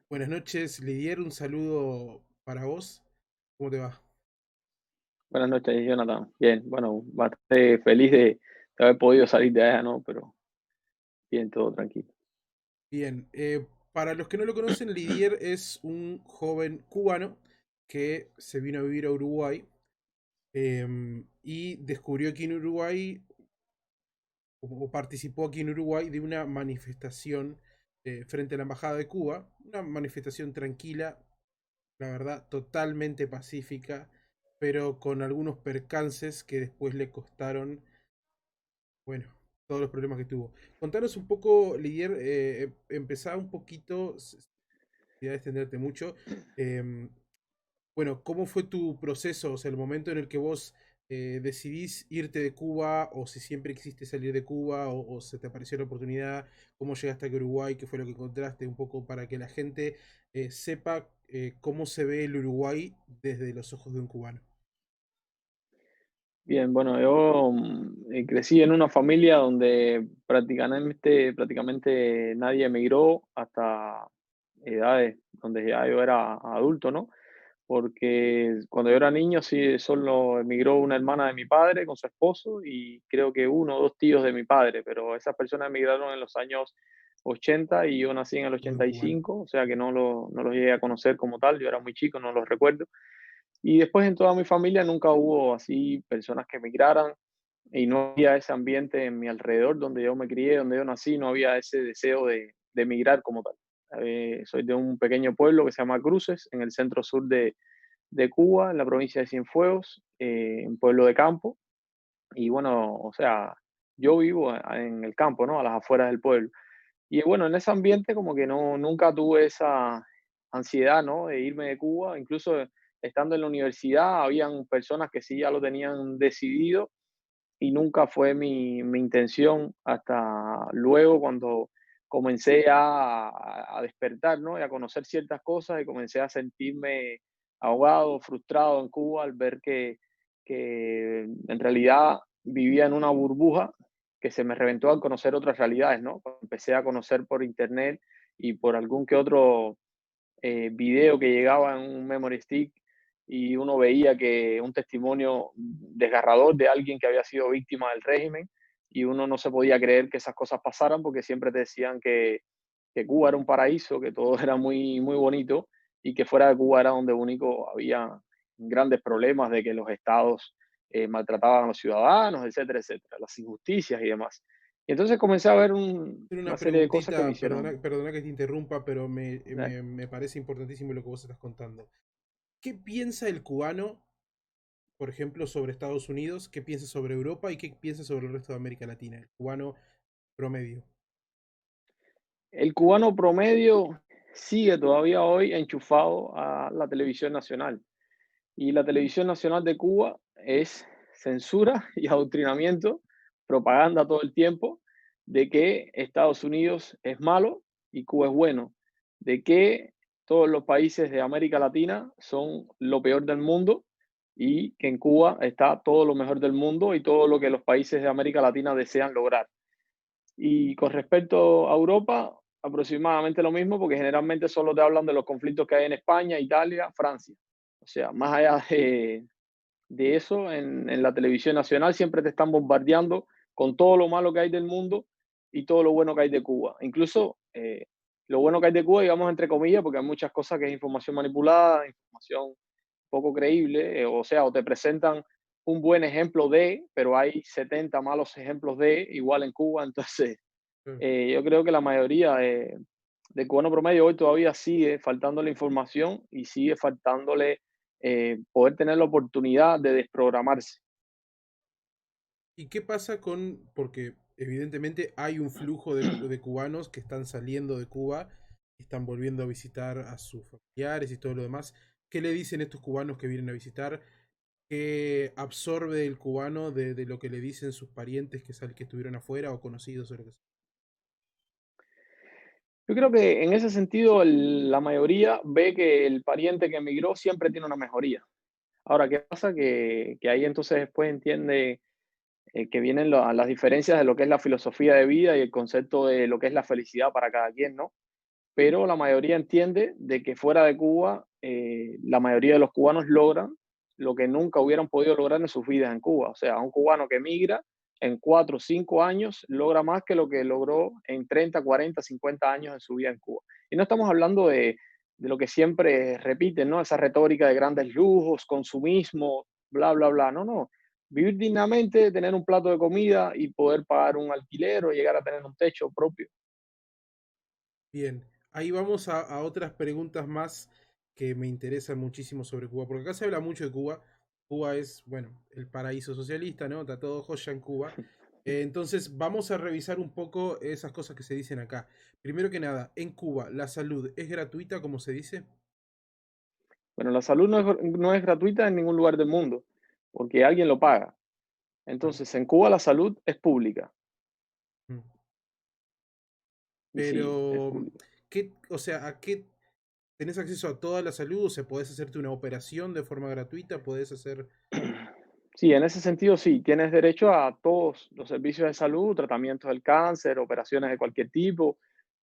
Buenas noches, Lidier, un saludo para vos. ¿Cómo te va? Buenas noches, Jonathan. Bien, bueno, bastante feliz de haber podido salir de allá, ¿no? Pero bien, todo tranquilo. Bien, para los que no lo conocen, Lidier es un joven cubano que se vino a vivir a Uruguay y descubrió aquí en Uruguay, o participó aquí en Uruguay de una manifestación frente a la Embajada de Cuba, una manifestación tranquila, la verdad, totalmente pacífica, pero con algunos percances que después le costaron. Bueno, todos los problemas que tuvo. Contanos un poco, Lidier, empezá un poquito, sin extenderte mucho. em, bueno, ¿cómo fue tu proceso? O sea, el momento en el que vos decidís irte de Cuba, o si siempre quisiste salir de Cuba, o se te apareció la oportunidad, cómo llegaste a Uruguay, qué fue lo que encontraste, un poco para que la gente sepa cómo se ve el Uruguay desde los ojos de un cubano. Bien, bueno, yo crecí en una familia donde prácticamente nadie emigró hasta edades donde ya yo era adulto, ¿no? Porque cuando yo era niño sí solo emigró una hermana de mi padre con su esposo y creo que uno o dos tíos de mi padre, pero esas personas emigraron en los años 80 y yo nací en el Buen cubano. 85, o sea que no lo llegué a conocer como tal, yo era muy chico, no los recuerdo. Y después en toda mi familia nunca hubo así personas que emigraran y no había ese ambiente en mi alrededor donde yo me crié, donde yo nací, no había ese deseo de emigrar como tal. Soy de un pequeño pueblo que se llama Cruces, en el centro sur de Cuba, en la provincia de Cienfuegos, un pueblo de campo. Y bueno, o sea, yo vivo en el campo, ¿no? A las afueras del pueblo. Y bueno, en ese ambiente como que no, nunca tuve esa ansiedad, ¿no? De irme de Cuba. Incluso estando en la universidad, habían personas que sí ya lo tenían decidido y nunca fue mi intención hasta luego cuando comencé a despertar, ¿no? Y a conocer ciertas cosas y comencé a sentirme ahogado, frustrado en Cuba al ver que en realidad vivía en una burbuja que se me reventó al conocer otras realidades, ¿no? Cuando empecé a conocer por internet y por algún que otro video que llegaba en un memory stick y uno veía que un testimonio desgarrador de alguien que había sido víctima del régimen y uno no se podía creer que esas cosas pasaran porque siempre te decían que Cuba era un paraíso, que todo era muy, muy bonito y que fuera de Cuba era donde único había grandes problemas de que los estados maltrataban a los ciudadanos, etcétera, etcétera, las injusticias y demás. Y entonces comencé a ver Hacer una una serie de cosas que me preguntita, hicieron. perdona que te interrumpa, pero eh, me parece importantísimo lo que vos estás contando. ¿Qué piensa el cubano, por ejemplo, sobre Estados Unidos? ¿Qué piensa sobre Europa? ¿Y qué piensa sobre el resto de América Latina? El cubano promedio. El cubano promedio sigue todavía hoy enchufado a la televisión nacional. Y la televisión nacional de Cuba es censura y adoctrinamiento, propaganda todo el tiempo, de que Estados Unidos es malo y Cuba es bueno, de que todos los países de América Latina son lo peor del mundo y que en Cuba está todo lo mejor del mundo y todo lo que los países de América Latina desean lograr. Y con respecto a Europa, aproximadamente lo mismo, porque generalmente solo te hablan de los conflictos que hay en España, Italia, Francia. O sea, más allá de eso, en la televisión nacional siempre te están bombardeando con todo lo malo que hay del mundo y todo lo bueno que hay de Cuba. Incluso lo bueno que hay de Cuba, digamos, entre comillas, porque hay muchas cosas que es información manipulada, información poco creíble, o sea, o te presentan un buen ejemplo de, pero hay 70 malos ejemplos de, igual en Cuba, entonces Mm. yo creo que la mayoría de cubano promedio hoy todavía sigue faltándole información y sigue faltándole poder tener la oportunidad de desprogramarse. ¿Y qué pasa con, porque evidentemente hay un flujo de cubanos que están saliendo de Cuba, y están volviendo a visitar a sus familiares y todo lo demás? ¿Qué le dicen estos cubanos que vienen a visitar? ¿Qué absorbe el cubano de lo que le dicen sus parientes que estuvieron afuera o conocidos o lo que sea? Yo creo que en ese sentido la mayoría ve que el pariente que emigró siempre tiene una mejoría. Ahora, ¿qué pasa? Que ahí entonces después entiende que vienen las diferencias de lo que es la filosofía de vida y el concepto de lo que es la felicidad para cada quien, ¿no? pero la mayoría entiende de que fuera de Cuba, la mayoría de los cubanos logran lo que nunca hubieran podido lograr en sus vidas en Cuba. O sea, un cubano que migra en 4 o 5 años logra más que lo que logró en 30, 40, 50 años en su vida en Cuba. Y no estamos hablando de lo que siempre repiten, ¿no? Esa retórica de grandes lujos, consumismo, bla, bla, bla. No, no. Vivir dignamente, tener un plato de comida y poder pagar un alquiler o llegar a tener un techo propio. Bien, ahí vamos a otras preguntas más que me interesan muchísimo sobre Cuba, porque acá se habla mucho de Cuba. Cuba es, bueno, el paraíso socialista, ¿no? Está todo joya en Cuba. Entonces, vamos a revisar un poco esas cosas que se dicen acá. Primero que nada, en Cuba, ¿la salud es gratuita, como se dice? Bueno, la salud no es gratuita en ningún lugar del mundo, porque alguien lo paga. Claro. Entonces, en Cuba la salud es pública. Mm. Y sí, es Pero, pública. o sea, ¿a qué tenés acceso a toda la salud? O sea, podés hacerte una operación de forma gratuita, podés hacer... Sí, en ese sentido sí, tienes derecho a todos los servicios de salud, tratamientos del cáncer, operaciones de cualquier tipo.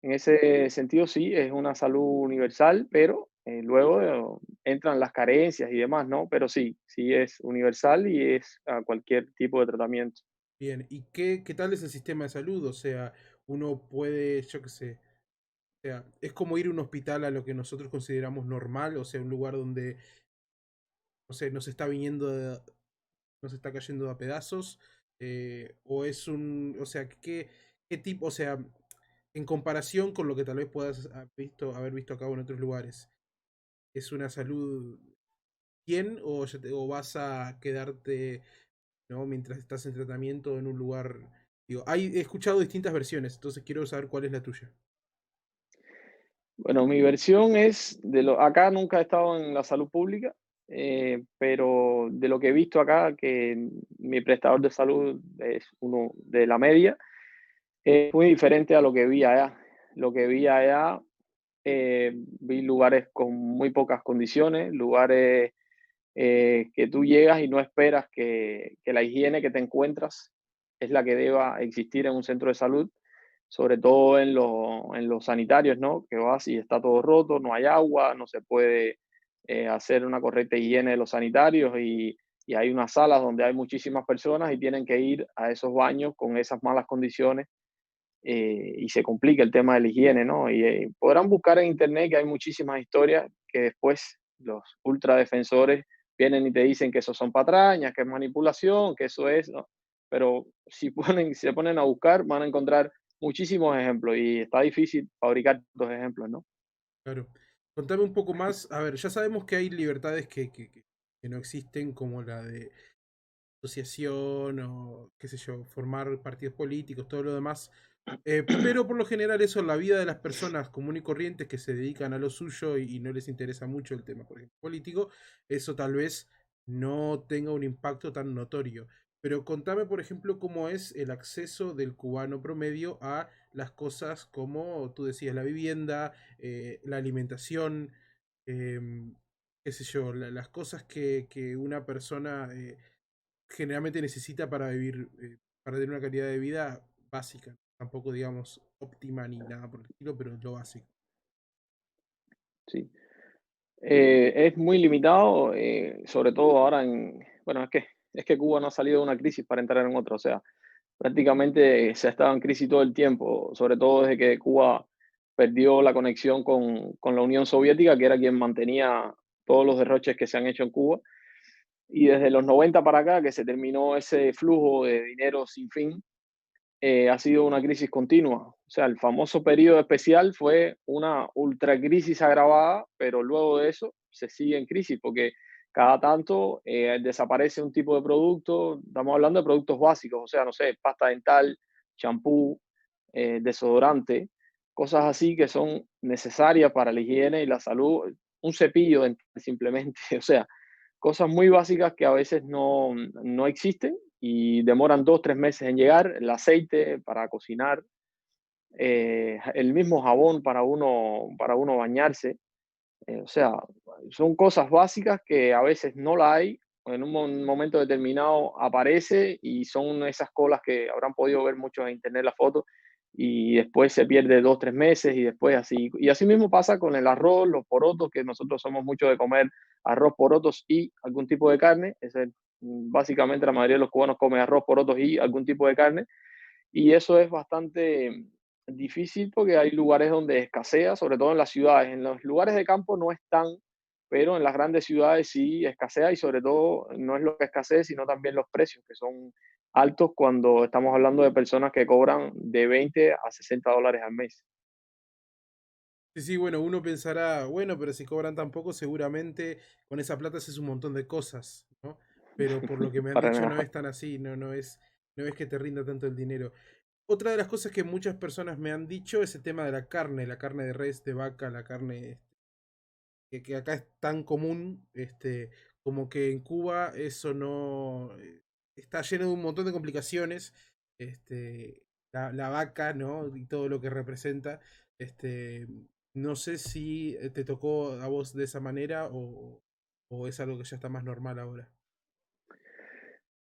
En ese sentido sí, es una salud universal, pero luego entran las carencias y demás, ¿no? Pero sí, sí es universal y es a cualquier tipo de tratamiento. Bien, ¿y qué tal es el sistema de salud? O sea, uno puede, yo qué sé, o sea, es como ir a un hospital a lo que nosotros consideramos normal, o sea, un lugar donde, no sé, nos está nos está cayendo a pedazos, o es o sea, qué tipo, o sea, en comparación con lo que tal vez puedas haber visto acá o en otros lugares, ¿es una salud bien o, o vas a quedarte, ¿no? Mientras estás en tratamiento en un lugar. Digo, he escuchado distintas versiones, entonces quiero saber cuál es la tuya. Bueno, mi versión es acá nunca he estado en la salud pública, pero de lo que he visto acá, que mi prestador de salud es uno de la media, es muy diferente a lo que vi allá. Lo que vi allá, vi lugares con muy pocas condiciones, lugares que tú llegas y no esperas que la higiene que te encuentras es la que deba existir en un centro de salud, sobre todo en los sanitarios, ¿no? Que vas y está todo roto, no hay agua, no se puede hacer una correcta higiene de los sanitarios y hay unas salas donde hay muchísimas personas y tienen que ir a esos baños con esas malas condiciones y se complica el tema de la higiene, ¿no? Y podrán buscar en internet que hay muchísimas historias que después los ultradefensores vienen y te dicen que eso son patrañas, que es manipulación, que eso es, ¿no? Pero si si se ponen a buscar, van a encontrar muchísimos ejemplos y está difícil fabricar dos ejemplos, ¿no? Claro. Contame un poco más. A ver, ya sabemos que hay libertades que no existen, como la de asociación o, qué sé yo, formar partidos políticos, todo lo demás. Pero por lo general eso en la vida de las personas comunes y corrientes que se dedican a lo suyo y no les interesa mucho el tema, por ejemplo, político, eso tal vez no tenga un impacto tan notorio. Pero contame, por ejemplo, cómo es el acceso del cubano promedio a las cosas como tú decías, la vivienda, la alimentación, em, qué sé yo, las cosas que una persona generalmente necesita para vivir, para tener una calidad de vida básica. Tampoco, digamos, óptima ni nada por el estilo, pero lo básico. Sí. Es muy limitado, sobre todo ahora bueno, es que Cuba no ha salido de una crisis para entrar en otra, o sea, prácticamente se ha estado en crisis todo el tiempo, sobre todo desde que Cuba perdió la conexión con la Unión Soviética, que era quien mantenía todos los derroches que se han hecho en Cuba. Y desde los 90 para acá, que se terminó ese flujo de dinero sin fin, ha sido una crisis continua. O sea, el famoso periodo especial fue una ultracrisis agravada, pero luego de eso se sigue en crisis porque cada tanto desaparece un tipo de producto. Estamos hablando de productos básicos, o sea, no sé, pasta dental, champú, desodorante, cosas así que son necesarias para la higiene y la salud. Un cepillo dental simplemente, o sea, cosas muy básicas que a veces no existen y demoran 2, 3 meses en llegar, el aceite para cocinar, el mismo jabón para uno bañarse, o sea, son cosas básicas que a veces no la hay, en un momento determinado aparece y son esas colas que habrán podido ver muchos en internet la foto, y después se pierde 2, 3 meses y después así. Y así mismo pasa con el arroz, los porotos, que nosotros somos mucho de comer arroz, porotos y algún tipo de carne. Básicamente la mayoría de los cubanos come arroz, porotos y algún tipo de carne. Y eso es bastante difícil porque hay lugares donde escasea, sobre todo en las ciudades. En los lugares de campo no es tan, pero en las grandes ciudades sí escasea y sobre todo no es lo que escasea, sino también los precios, que son altos cuando estamos hablando de personas que cobran de 20 a $60 al mes. Sí, sí, bueno, uno pensará, bueno, pero si cobran tan poco, seguramente con esa plata haces un montón de cosas, ¿no? Pero por lo que me han Para dicho no nada. es tan así, no es que te rinda tanto el dinero. Otra de las cosas que muchas personas me han dicho es el tema de la carne de res, de vaca, la carne que acá es tan común, como que en Cuba eso no está lleno de un montón de complicaciones, la vaca, ¿no? Y todo lo que representa, este, no sé si te tocó a vos de esa manera o es algo que ya está más normal ahora.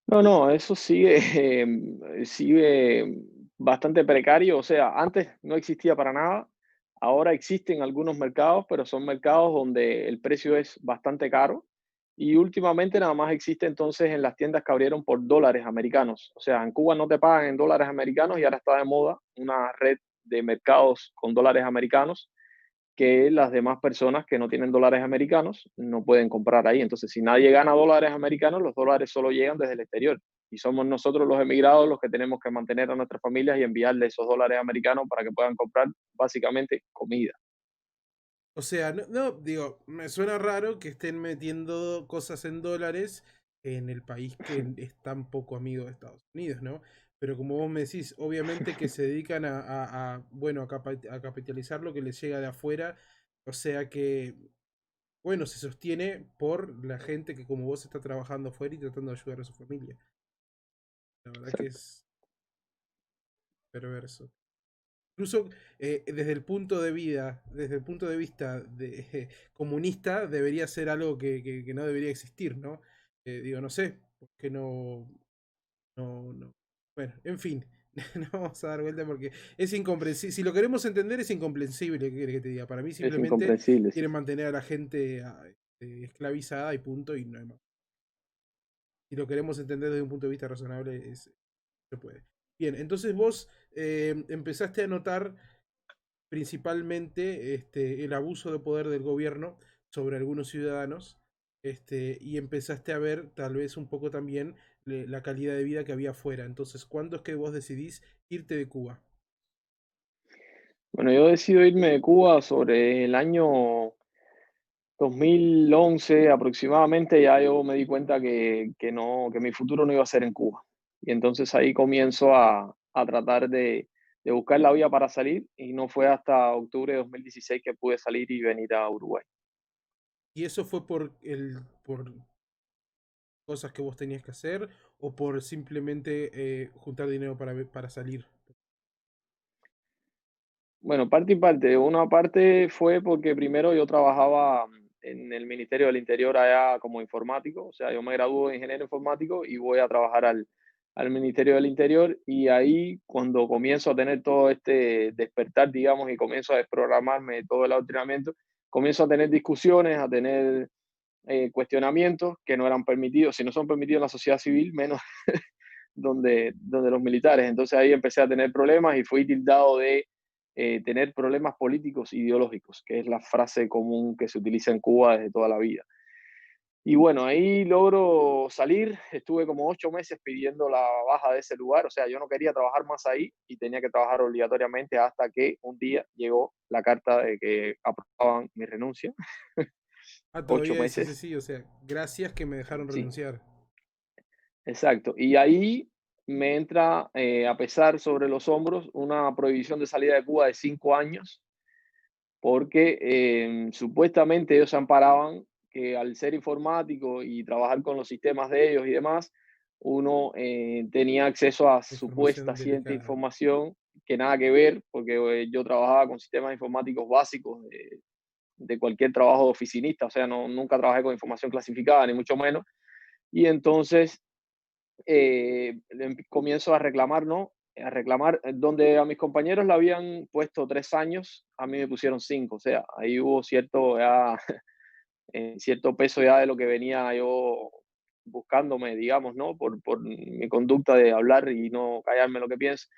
No, no, eso sigue, sigue bastante precario. O sea, antes no existía para nada. Ahora existen algunos mercados, pero son mercados donde el precio es bastante caro. Y últimamente nada más existe entonces en las tiendas que abrieron por dólares americanos. O sea, en Cuba no te pagan en dólares americanos y ahora está de moda una red de mercados con dólares americanos que las demás personas que no tienen dólares americanos no pueden comprar ahí. Entonces, si nadie gana dólares americanos, los dólares solo llegan desde el exterior. Y somos nosotros los emigrados los que tenemos que mantener a nuestras familias y enviarle esos dólares americanos para que puedan comprar básicamente comida. O sea, digo, me suena raro que estén metiendo cosas en dólares en el país que es tan poco amigo de Estados Unidos, ¿no? Pero como vos me decís, obviamente que se dedican bueno, a capitalizar lo que les llega de afuera, o sea que, bueno, se sostiene por la gente que como vos está trabajando afuera y tratando de ayudar a su familia. La verdad que Exacto. es perverso. Incluso desde el punto de vida, desde el punto de vista comunista, debería ser algo que no debería existir, ¿no? Digo, no sé, porque no. Bueno, en fin, no vamos a dar vuelta porque es incomprensible. Si lo queremos entender, es incomprensible, ¿qué querés que te diga? Para mí Es simplemente incomprensible, sí, quieren sí. mantener a la gente esclavizada y punto, y no hay más. Si lo queremos entender desde un punto de vista razonable, se puede. Bien, entonces vos empezaste a notar principalmente el abuso de poder del gobierno sobre algunos ciudadanos, y empezaste a ver tal vez un poco también la calidad de vida que había afuera. Entonces, ¿cuándo es que vos decidís irte de Cuba? Bueno, yo decido irme de Cuba sobre el año 2011 aproximadamente. Ya yo me di cuenta que no, que mi futuro no iba a ser en Cuba. Y entonces ahí comienzo a tratar de buscar la vía para salir y no fue hasta octubre de 2016 que pude salir y venir a Uruguay. ¿Y eso fue por cosas que vos tenías que hacer o por simplemente juntar dinero para salir? Bueno, parte y parte. Una parte fue porque primero yo trabajaba en el Ministerio del Interior allá como informático, o sea, yo me gradúo de ingeniero informático y voy a trabajar al Ministerio del Interior y ahí cuando comienzo a tener todo este despertar, digamos, y comienzo a desprogramarme de todo el adoctrinamiento, comienzo a tener discusiones, a tener cuestionamientos que no eran permitidos, si no son permitidos en la sociedad civil, menos donde los militares. Entonces ahí empecé a tener problemas y fui tildado de tener problemas políticos ideológicos, que es la frase común que se utiliza en Cuba desde toda la vida. Y bueno, ahí logro salir, estuve como 8 meses pidiendo la baja de ese lugar, o sea, yo no quería trabajar más ahí y tenía que trabajar obligatoriamente hasta que un día llegó la carta de que aprobaban mi renuncia, Ah, ocho todavía decís meses, así, o sea, gracias que me dejaron sí, renunciar. exacto. Y ahí me entra a pesar sobre los hombros una prohibición de salida de Cuba de 5 años, porque supuestamente ellos amparaban que al ser informático y trabajar con los sistemas de ellos y demás, uno tenía acceso a supuesta Información cierta delicada. información que nada que ver, porque yo trabajaba con sistemas informáticos básicos de cualquier trabajo de oficinista, o sea, no, nunca trabajé con información clasificada, ni mucho menos. Y entonces comienzo a reclamar, ¿no? a reclamar, donde a mis compañeros le habían puesto 3 años, a mí me pusieron 5, o sea, ahí hubo cierto, ya, cierto peso ya de lo que venía yo buscándome, digamos, ¿no? Por mi conducta de hablar y no callarme lo que pienso.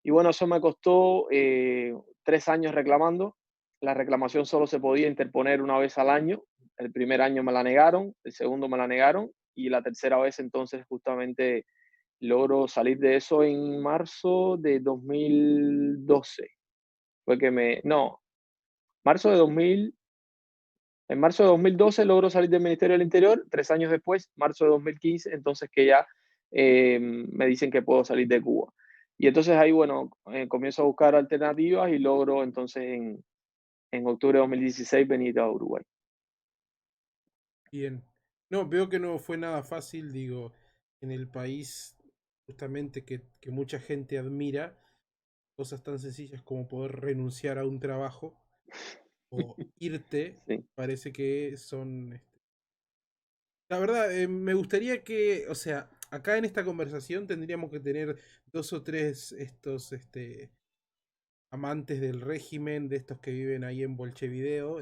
Y bueno, eso me costó 3 años reclamando. La reclamación solo se podía interponer una vez al año. El primer año me la negaron, el segundo me la negaron y la tercera vez entonces justamente logro salir de eso en marzo de 2012. Fue que no, marzo de 2000, en marzo de 2012 logro salir del Ministerio del Interior, 3 años después, marzo de 2015, entonces que ya me dicen que puedo salir de Cuba. Y entonces ahí, bueno, comienzo a buscar alternativas y logro entonces en octubre de 2016 venir a Uruguay. Bien. No, veo que no fue nada fácil, digo, en el país justamente que mucha gente admira, cosas tan sencillas como poder renunciar a un trabajo o irte, Sí. parece que son... La verdad, me gustaría que, o sea, acá en esta conversación tendríamos que tener dos o tres estos, amantes del régimen, de estos que viven ahí en Bolchevideo,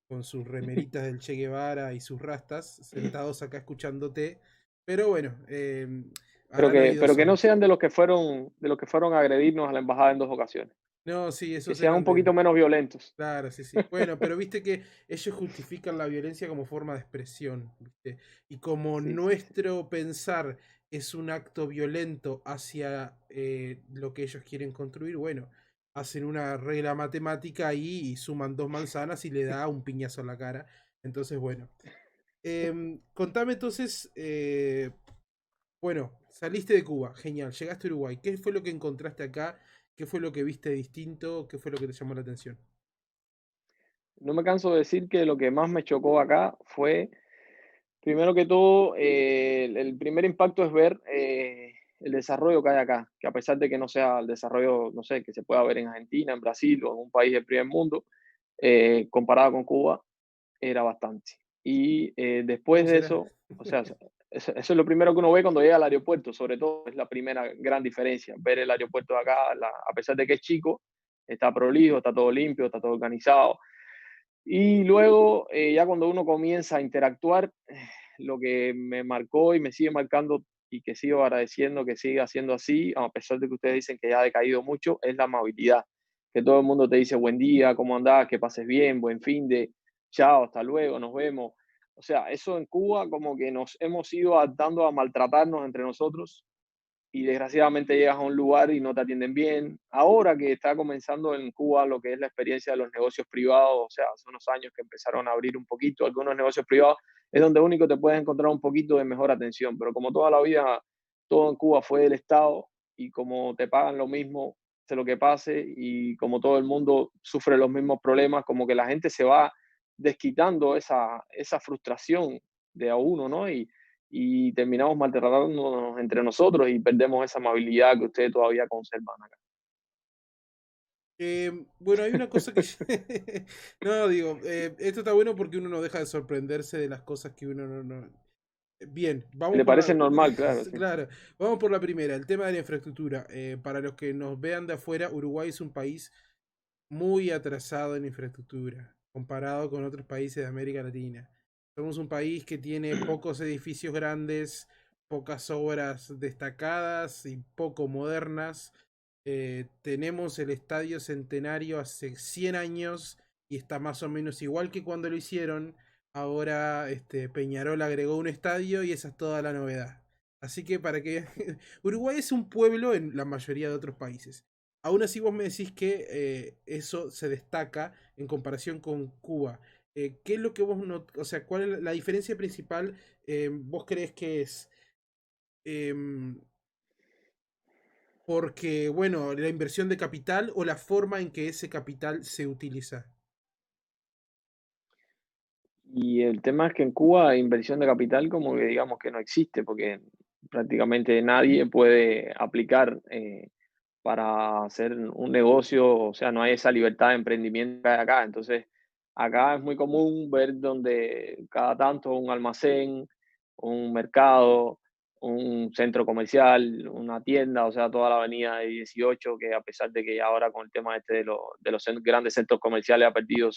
con sus remeritas del Che Guevara y sus rastas, sentados acá escuchándote. Pero bueno, Pero harán que, oídos pero que no sordos. sean de los que fueron a agredirnos a la embajada en 2 ocasiones. No, sí, Que esos sean un eran de... poquito menos violentos. Claro, sí, sí. Bueno, pero viste que ellos justifican la violencia como forma de expresión, ¿viste? Y como Sí, sí, sí. nuestro pensar es un acto violento hacia lo que ellos quieren construir, bueno, hacen una regla matemática ahí y suman dos manzanas y le da un piñazo a la cara. Entonces, bueno. Contame entonces, bueno, saliste de Cuba, genial, llegaste a Uruguay. ¿Qué fue lo que encontraste acá? ¿Qué fue lo que viste distinto? ¿Qué fue lo que te llamó la atención? No me canso de decir que lo que más me chocó acá fue, primero que todo, el primer impacto es ver el desarrollo que hay acá, que a pesar de que no sea el desarrollo, no sé, que se pueda ver en Argentina, en Brasil o en un país del primer mundo, comparado con Cuba, era bastante. Y después ¿Cómo de será? eso, o sea, eso es lo primero que uno ve cuando llega al aeropuerto, sobre todo, es la primera gran diferencia, ver el aeropuerto de acá, a pesar de que es chico, está prolijo, está todo limpio, está todo organizado. Y luego, ya cuando uno comienza a interactuar, lo que me marcó y me sigue marcando y que sigo agradeciendo que siga siendo así, a pesar de que ustedes dicen que ya ha decaído mucho, es la amabilidad. Que todo el mundo te dice buen día, cómo andás, que pases bien, buen fin de, chao, hasta luego, nos vemos. O sea, eso en Cuba como que nos hemos ido adaptando a maltratarnos entre nosotros y desgraciadamente llegas a un lugar y no te atienden bien. Ahora que está comenzando en Cuba lo que es la experiencia de los negocios privados, o sea, hace unos años que empezaron a abrir un poquito algunos negocios privados, es donde único te puedes encontrar un poquito de mejor atención, pero como toda la vida, todo en Cuba fue del Estado y como te pagan lo mismo, sé lo que pase y como todo el mundo sufre los mismos problemas, como que la gente se va desquitando esa frustración de a uno, ¿no? Y terminamos maltratándonos entre nosotros y perdemos esa amabilidad que ustedes todavía conservan acá. Bueno, hay una cosa que... no, digo, esto está bueno porque uno no deja de sorprenderse de las cosas que uno no... Bien, vamos ¿Le por parece la... normal? Claro, sí. claro, vamos por la primera, el tema de la infraestructura. Para los que nos vean de afuera, Uruguay es un país muy atrasado en infraestructura, comparado con otros países de América Latina. Somos un país que tiene pocos edificios grandes, pocas obras destacadas y poco modernas. Tenemos el Estadio Centenario hace 100 años y está más o menos igual que cuando lo hicieron. Ahora Peñarol agregó un estadio y esa es toda la novedad. Así que para que Uruguay es un pueblo en la mayoría de otros países. Aún así vos me decís que eso se destaca en comparación con Cuba. ¿Qué es lo que vos no, o sea, cuál es la diferencia principal? ¿Vos crees que es em, porque, bueno, la inversión de capital o la forma en que ese capital se utiliza? Y el tema es que en Cuba inversión de capital como que digamos que no existe, porque prácticamente nadie puede aplicar para hacer un negocio, o sea, no hay esa libertad de emprendimiento que hay acá. Entonces, acá es muy común ver donde cada tanto un almacén, un mercado, un centro comercial, una tienda, o sea, toda la avenida de 18, que a pesar de que ya ahora con el tema este de los grandes centros comerciales ha perdido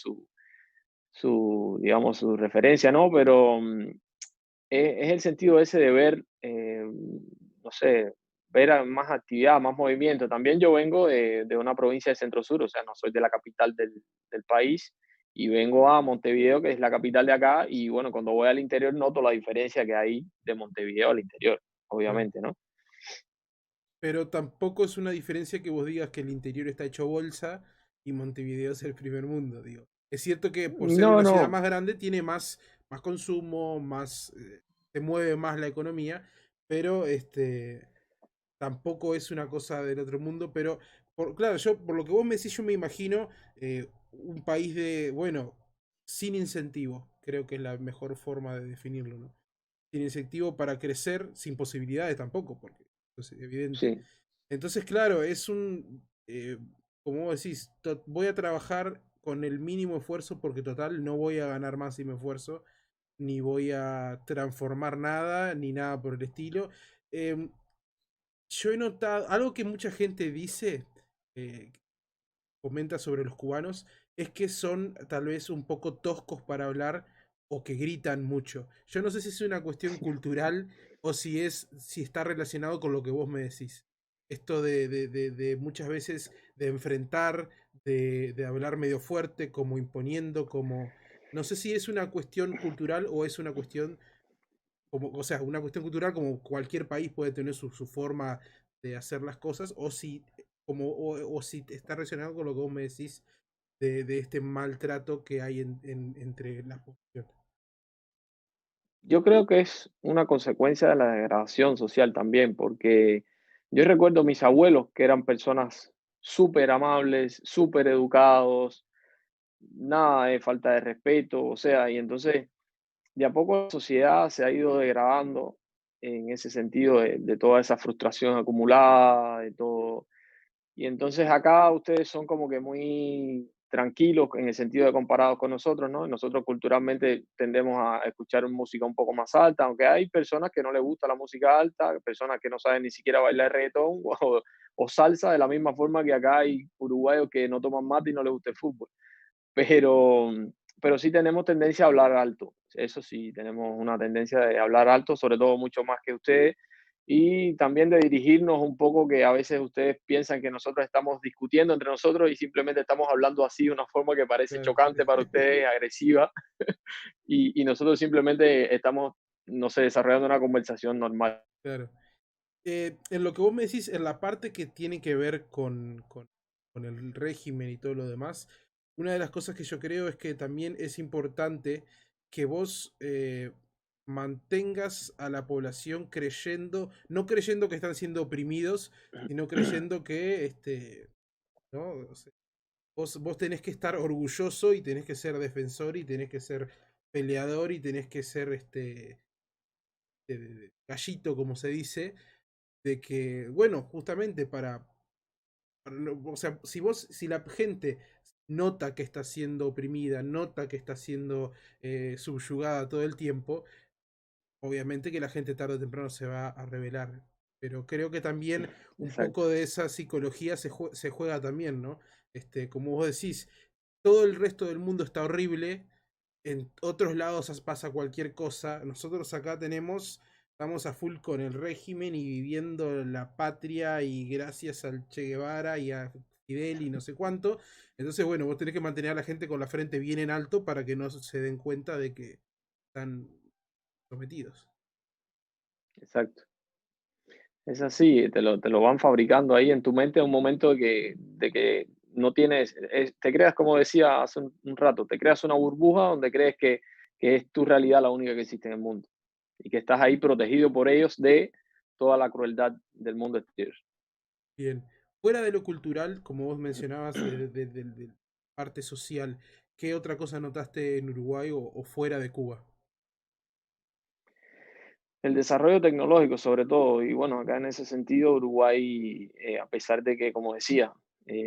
digamos, su referencia, ¿no? Pero es el sentido ese de ver, no sé, ver más actividad, más movimiento. También yo vengo de una provincia del centro sur, o sea, no soy de la capital del país y vengo a Montevideo, que es la capital de acá, y bueno, cuando voy al interior noto la diferencia que hay de Montevideo al interior, Claro. obviamente, ¿no? Pero tampoco es una diferencia que vos digas que el interior está hecho bolsa y Montevideo es el primer mundo, digo. Es cierto que por ser No, una ciudad no, más grande tiene más consumo, se mueve más la economía, pero tampoco es una cosa del otro mundo. Pero, claro, yo por lo que vos me decís, yo me imagino un país bueno, sin incentivo, creo que es la mejor forma de definirlo, ¿no? Sin incentivo para crecer, sin posibilidades tampoco, porque eso es evidente. sí. Entonces, claro, como vos decís, voy a trabajar con el mínimo esfuerzo porque total no voy a ganar más si me esfuerzo, ni voy a transformar nada, ni nada por el estilo. Em, yo he notado, algo que mucha gente dice, eh, comenta sobre los cubanos, es que son tal vez un poco toscos para hablar o que gritan mucho. Yo no sé si es una cuestión cultural o si está relacionado con lo que vos me decís. Esto de muchas veces de enfrentar, de hablar medio fuerte, como imponiendo, como... No sé si es una cuestión cultural o es una cuestión o sea, una cuestión cultural como cualquier país puede tener su forma de hacer las cosas, o si está relacionado con lo que vos me decís de este maltrato que hay entre las poblaciones. Yo creo que es una consecuencia de la degradación social también, porque yo recuerdo mis abuelos que eran personas súper amables, súper educados, nada de falta de respeto, o sea, y entonces de a poco la sociedad se ha ido degradando en ese sentido de toda esa frustración acumulada, de todo. Y entonces acá ustedes son como que muy tranquilos en el sentido de comparados con nosotros, ¿no? Nosotros culturalmente tendemos a escuchar música un poco más alta, aunque hay personas que no les gusta la música alta, personas que no saben ni siquiera bailar reggaetón o salsa, de la misma forma que acá hay uruguayos que no toman mate y no les gusta el fútbol. Pero, pero sí tenemos tendencia a hablar alto. Eso sí, tenemos una tendencia de hablar alto, sobre todo mucho más que ustedes, y también de dirigirnos un poco, que a veces ustedes piensan que nosotros estamos discutiendo entre nosotros y simplemente estamos hablando así de una forma que parece Claro, chocante para ustedes, agresiva, y nosotros simplemente estamos, no sé, desarrollando una conversación normal. claro. En lo que vos me decís, en la parte que tiene que ver con el régimen y todo lo demás, una de las cosas que yo creo es que también es importante que vos mantengas a la población creyendo, no creyendo que están siendo oprimidos, sino creyendo que, ¿no? O sea, vos tenés que estar orgulloso y tenés que ser defensor y tenés que ser peleador y tenés que ser gallito, como se dice, de que, bueno, justamente o sea, si la gente nota que está siendo oprimida, nota que está siendo subyugada todo el tiempo, obviamente que la gente tarde o temprano se va a rebelar. Pero creo que también un Exacto, poco de esa psicología se juega también, ¿no? Como vos decís, todo el resto del mundo está horrible, en otros lados pasa cualquier cosa. Nosotros acá estamos a full con el régimen y viviendo la patria y gracias al Che Guevara y a Fidel y no sé cuánto. Entonces, bueno, vos tenés que mantener a la gente con la frente bien en alto para que no se den cuenta de que están sometidos. exacto. Es así, te lo van fabricando ahí en tu mente a un momento de que no tienes, te creas, como decía hace un rato, te creas una burbuja donde crees que es tu realidad la única que existe en el mundo y que estás ahí protegido por ellos de toda la crueldad del mundo exterior. Bien. Fuera de lo cultural, como vos mencionabas, de parte social, ¿qué otra cosa notaste en Uruguay o fuera de Cuba? El desarrollo tecnológico, sobre todo, y bueno, acá en ese sentido, Uruguay, a pesar de que, como decía,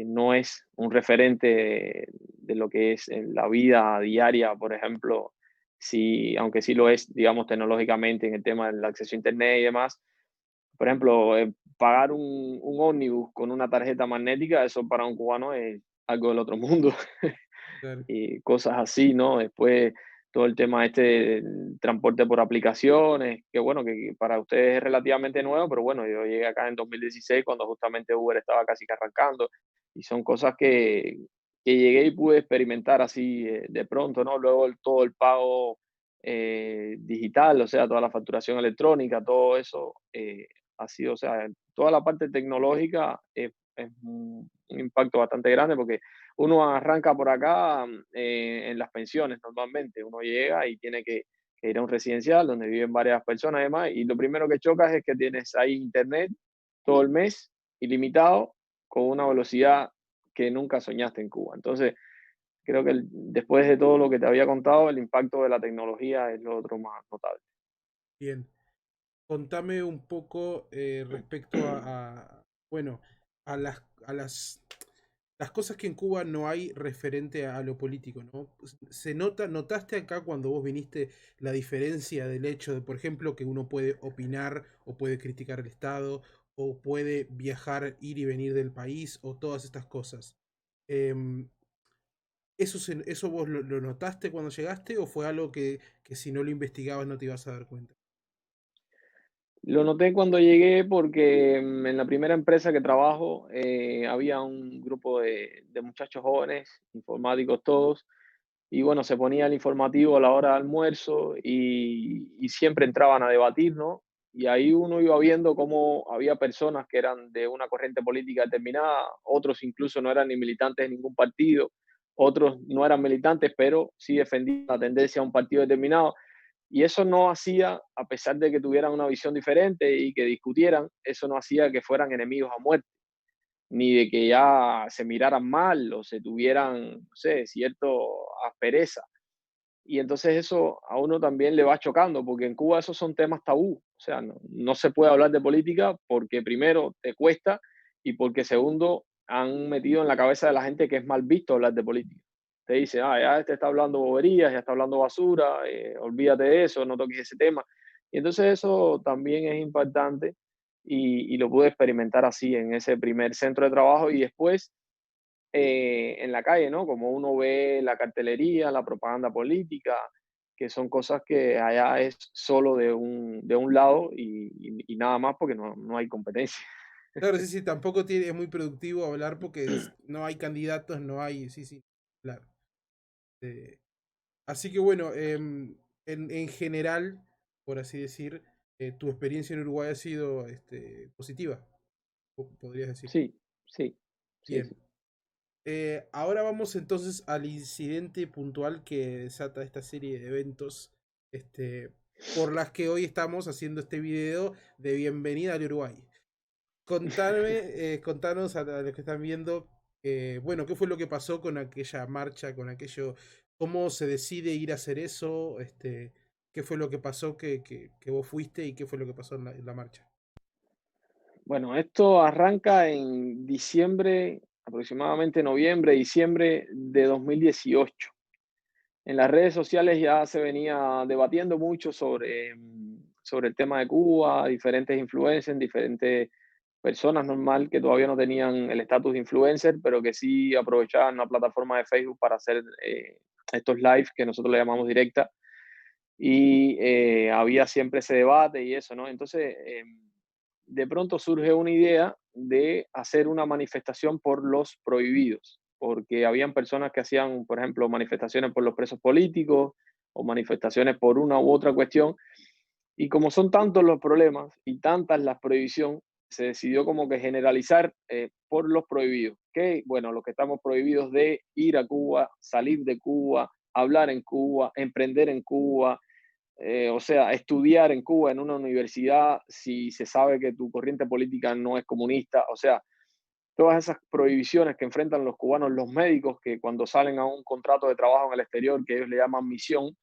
no es un referente de lo que es en la vida diaria, por ejemplo, sí, aunque sí lo es, digamos, tecnológicamente en el tema del acceso a Internet y demás. Por ejemplo, pagar un ómnibus con una tarjeta magnética, eso para un cubano es algo del otro mundo. Claro. Y cosas así, ¿no? Después todo el tema este del transporte por aplicaciones, que bueno, que para ustedes es relativamente nuevo, pero bueno, yo llegué acá en 2016 cuando justamente Uber estaba casi que arrancando y son cosas que llegué y pude experimentar así de pronto, ¿no? Luego todo el pago digital, o sea, toda la facturación electrónica, todo eso ha sido, o sea, toda la parte tecnológica es un impacto bastante grande porque uno arranca por acá en las pensiones normalmente. Uno llega y tiene que ir a un residencial donde viven varias personas además y lo primero que chocas es que tienes ahí internet todo el mes, ilimitado, con una velocidad que nunca soñaste en Cuba. Entonces, creo que después de todo lo que te había contado, el impacto de la tecnología es lo otro más notable. Bien. Contame un poco respecto bueno, las cosas que en Cuba no hay referente a lo político, ¿no? ¿Notaste acá cuando vos viniste la diferencia del hecho de, por ejemplo, que uno puede opinar o puede criticar el Estado o puede viajar, ir y venir del país o todas estas cosas? Em, ¿Eso vos lo notaste cuando llegaste o fue algo que si no lo investigabas no te ibas a dar cuenta? Lo noté cuando llegué porque en la primera empresa que trabajo había un grupo de muchachos jóvenes, informáticos todos, y bueno, se ponía el informativo a la hora de almuerzo y siempre entraban a debatir, ¿no? Y ahí uno iba viendo cómo había personas que eran de una corriente política determinada, otros incluso no eran ni militantes de ningún partido, otros no eran militantes, pero sí defendían la tendencia a un partido determinado. Y eso no hacía, a pesar de que tuvieran una visión diferente y que discutieran, eso no hacía que fueran enemigos a muerte, ni de que ya se miraran mal o se tuvieran, no sé, cierto aspereza. Y entonces eso a uno también le va chocando, porque en Cuba esos son temas tabú. O sea, no se puede hablar de política porque primero te cuesta y porque segundo han metido en la cabeza de la gente que es mal visto hablar de política. Te dice, ah, ya este está hablando boberías, ya está hablando basura, olvídate de eso, no toques ese tema. Y entonces eso también es impactante y lo pude experimentar así en ese primer centro de trabajo y después en la calle, ¿no? Como uno ve la cartelería, la propaganda política, que son cosas que allá es solo de un lado y nada más porque no hay competencia. Claro, sí, sí, tampoco es muy productivo hablar porque no hay candidatos, no hay, sí, sí, claro. Eh, Así que bueno, en general, por así decir, tu experiencia en Uruguay ha sido positiva, podrías decir. Sí, sí, sí, Bien. sí. Ahora vamos entonces al incidente puntual que desata esta serie de eventos por las que hoy estamos haciendo este video de bienvenida al Uruguay. Contanos a los que están viendo, bueno, qué fue lo que pasó con aquella marcha, con aquello, cómo se decide ir a hacer eso, qué fue lo que pasó que vos fuiste y qué fue lo que pasó en la marcha. Bueno, esto arranca en diciembre, aproximadamente noviembre, diciembre de 2018. En las redes sociales ya se venía debatiendo mucho sobre el tema de Cuba, diferentes influencers, diferentes personas normal que todavía no tenían el estatus de influencer, pero que sí aprovechaban la plataforma de Facebook para hacer estos lives que nosotros le llamamos directa. Y había siempre ese debate y eso, ¿no? Entonces, de pronto surge una idea de hacer una manifestación por los prohibidos, porque habían personas que hacían, por ejemplo, manifestaciones por los presos políticos o manifestaciones por una u otra cuestión, y como son tantos los problemas y tantas las prohibiciones, se decidió como que generalizar por los prohibidos, que bueno, los que estamos prohibidos de ir a Cuba, salir de Cuba, hablar en Cuba, emprender en Cuba, o sea, estudiar en Cuba en una universidad si se sabe que tu corriente política no es comunista, o sea, todas esas prohibiciones que enfrentan los cubanos, los médicos que cuando salen a un contrato de trabajo en el exterior, que ellos le llaman misión,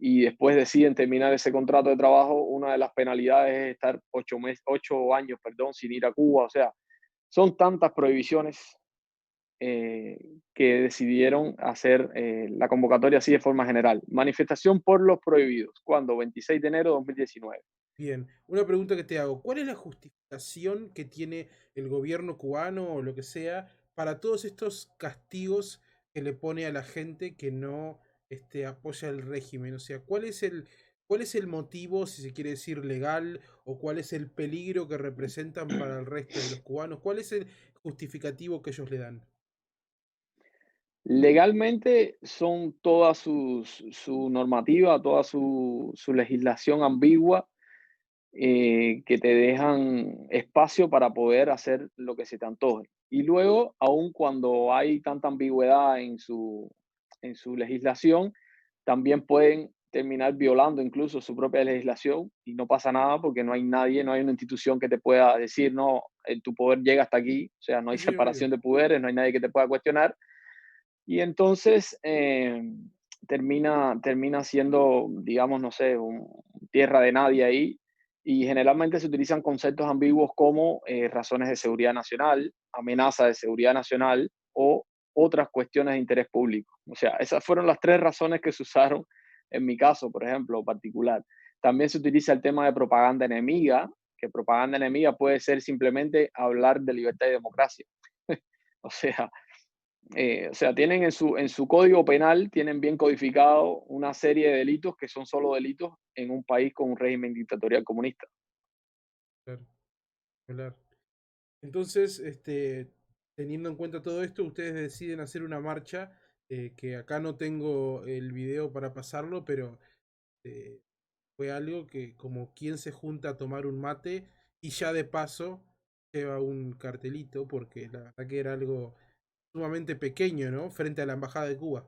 y después deciden terminar ese contrato de trabajo, una de las penalidades es estar 8 años, perdón, sin ir a Cuba, o sea, son tantas prohibiciones que decidieron hacer la convocatoria así de forma general. Manifestación por los prohibidos. ¿Cuándo? 26 de enero de 2019. Bien, una pregunta que te hago. ¿Cuál es la justificación que tiene el gobierno cubano o lo que sea para todos estos castigos que le pone a la gente que no apoya el régimen? O sea, cuál es el motivo, si se quiere decir legal, o cuál es el peligro que representan para el resto de los cubanos? ¿Cuál es el justificativo que ellos le dan? Legalmente son toda su normativa, toda su legislación ambigua, que te dejan espacio para poder hacer lo que se te antoje. Y luego, aun cuando hay tanta ambigüedad en su legislación, también pueden terminar violando incluso su propia legislación y no pasa nada porque no hay nadie, no hay una institución que te pueda decir, no, tu poder llega hasta aquí, o sea, no hay Sí, sí, obvio. separación de poderes, no hay nadie que te pueda cuestionar. Y entonces termina siendo, digamos, no sé, tierra de nadie ahí. Y generalmente se utilizan conceptos ambiguos como razones de seguridad nacional, amenaza de seguridad nacional o otras cuestiones de interés público. O sea, esas fueron las tres razones que se usaron en mi caso, por ejemplo, particular. También se utiliza el tema de propaganda enemiga, que propaganda enemiga puede ser simplemente hablar de libertad y democracia. O sea, tienen en su código penal, tienen bien codificado una serie de delitos que son solo delitos en un país con un régimen dictatorial comunista. Claro, claro. Entonces, teniendo en cuenta todo esto, ustedes deciden hacer una marcha, que acá no tengo el video para pasarlo, pero eh, fue algo que como quien se junta a tomar un mate y ya de paso lleva un cartelito, porque la verdad que era algo sumamente pequeño, ¿no? Frente a la Embajada de Cuba.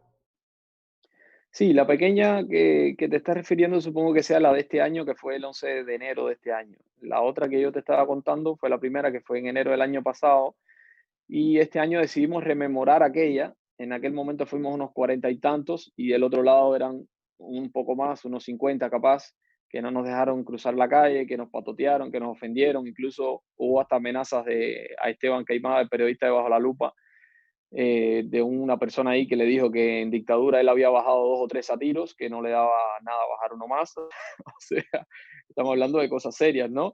Sí, la pequeña que te estás refiriendo supongo que sea la de este año, que fue el 11 de enero de este año. La otra que yo te estaba contando fue la primera, que fue en enero del año pasado, y este año decidimos rememorar aquella. En aquel momento fuimos unos cuarenta y tantos y del otro lado eran un poco más, unos 50 capaz, que no nos dejaron cruzar la calle, que nos patotearon, que nos ofendieron, incluso hubo hasta amenazas a Esteban Queimada, el periodista de Bajo la Lupa, de una persona ahí que le dijo que en dictadura él había bajado dos o tres a tiros, que no le daba nada bajar uno más. O sea, estamos hablando de cosas serias, ¿no?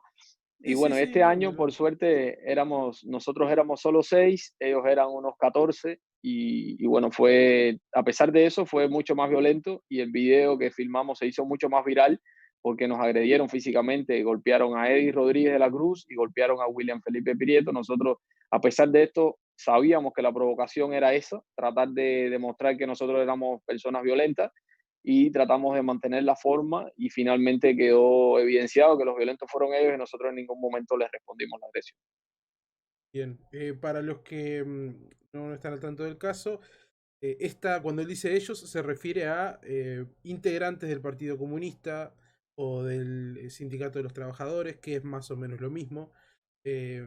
Y Sí, sí, bueno, sí, este no, ni año, por hablar. suerte, nosotros éramos solo seis, ellos eran unos 14 y bueno, a pesar de eso, fue mucho más violento y el video que filmamos se hizo mucho más viral porque nos agredieron físicamente, golpearon a Eddie Rodríguez de la Cruz y golpearon a William Felipe Prieto. Nosotros, a pesar de esto, sabíamos que la provocación era esa, tratar de demostrar que nosotros éramos personas violentas y tratamos de mantener la forma y finalmente quedó evidenciado que los violentos fueron ellos y nosotros en ningún momento les respondimos la agresión. Bien, para los que no están al tanto del caso, cuando él dice ellos, se refiere a integrantes del Partido Comunista o del Sindicato de los Trabajadores, que es más o menos lo mismo, eh,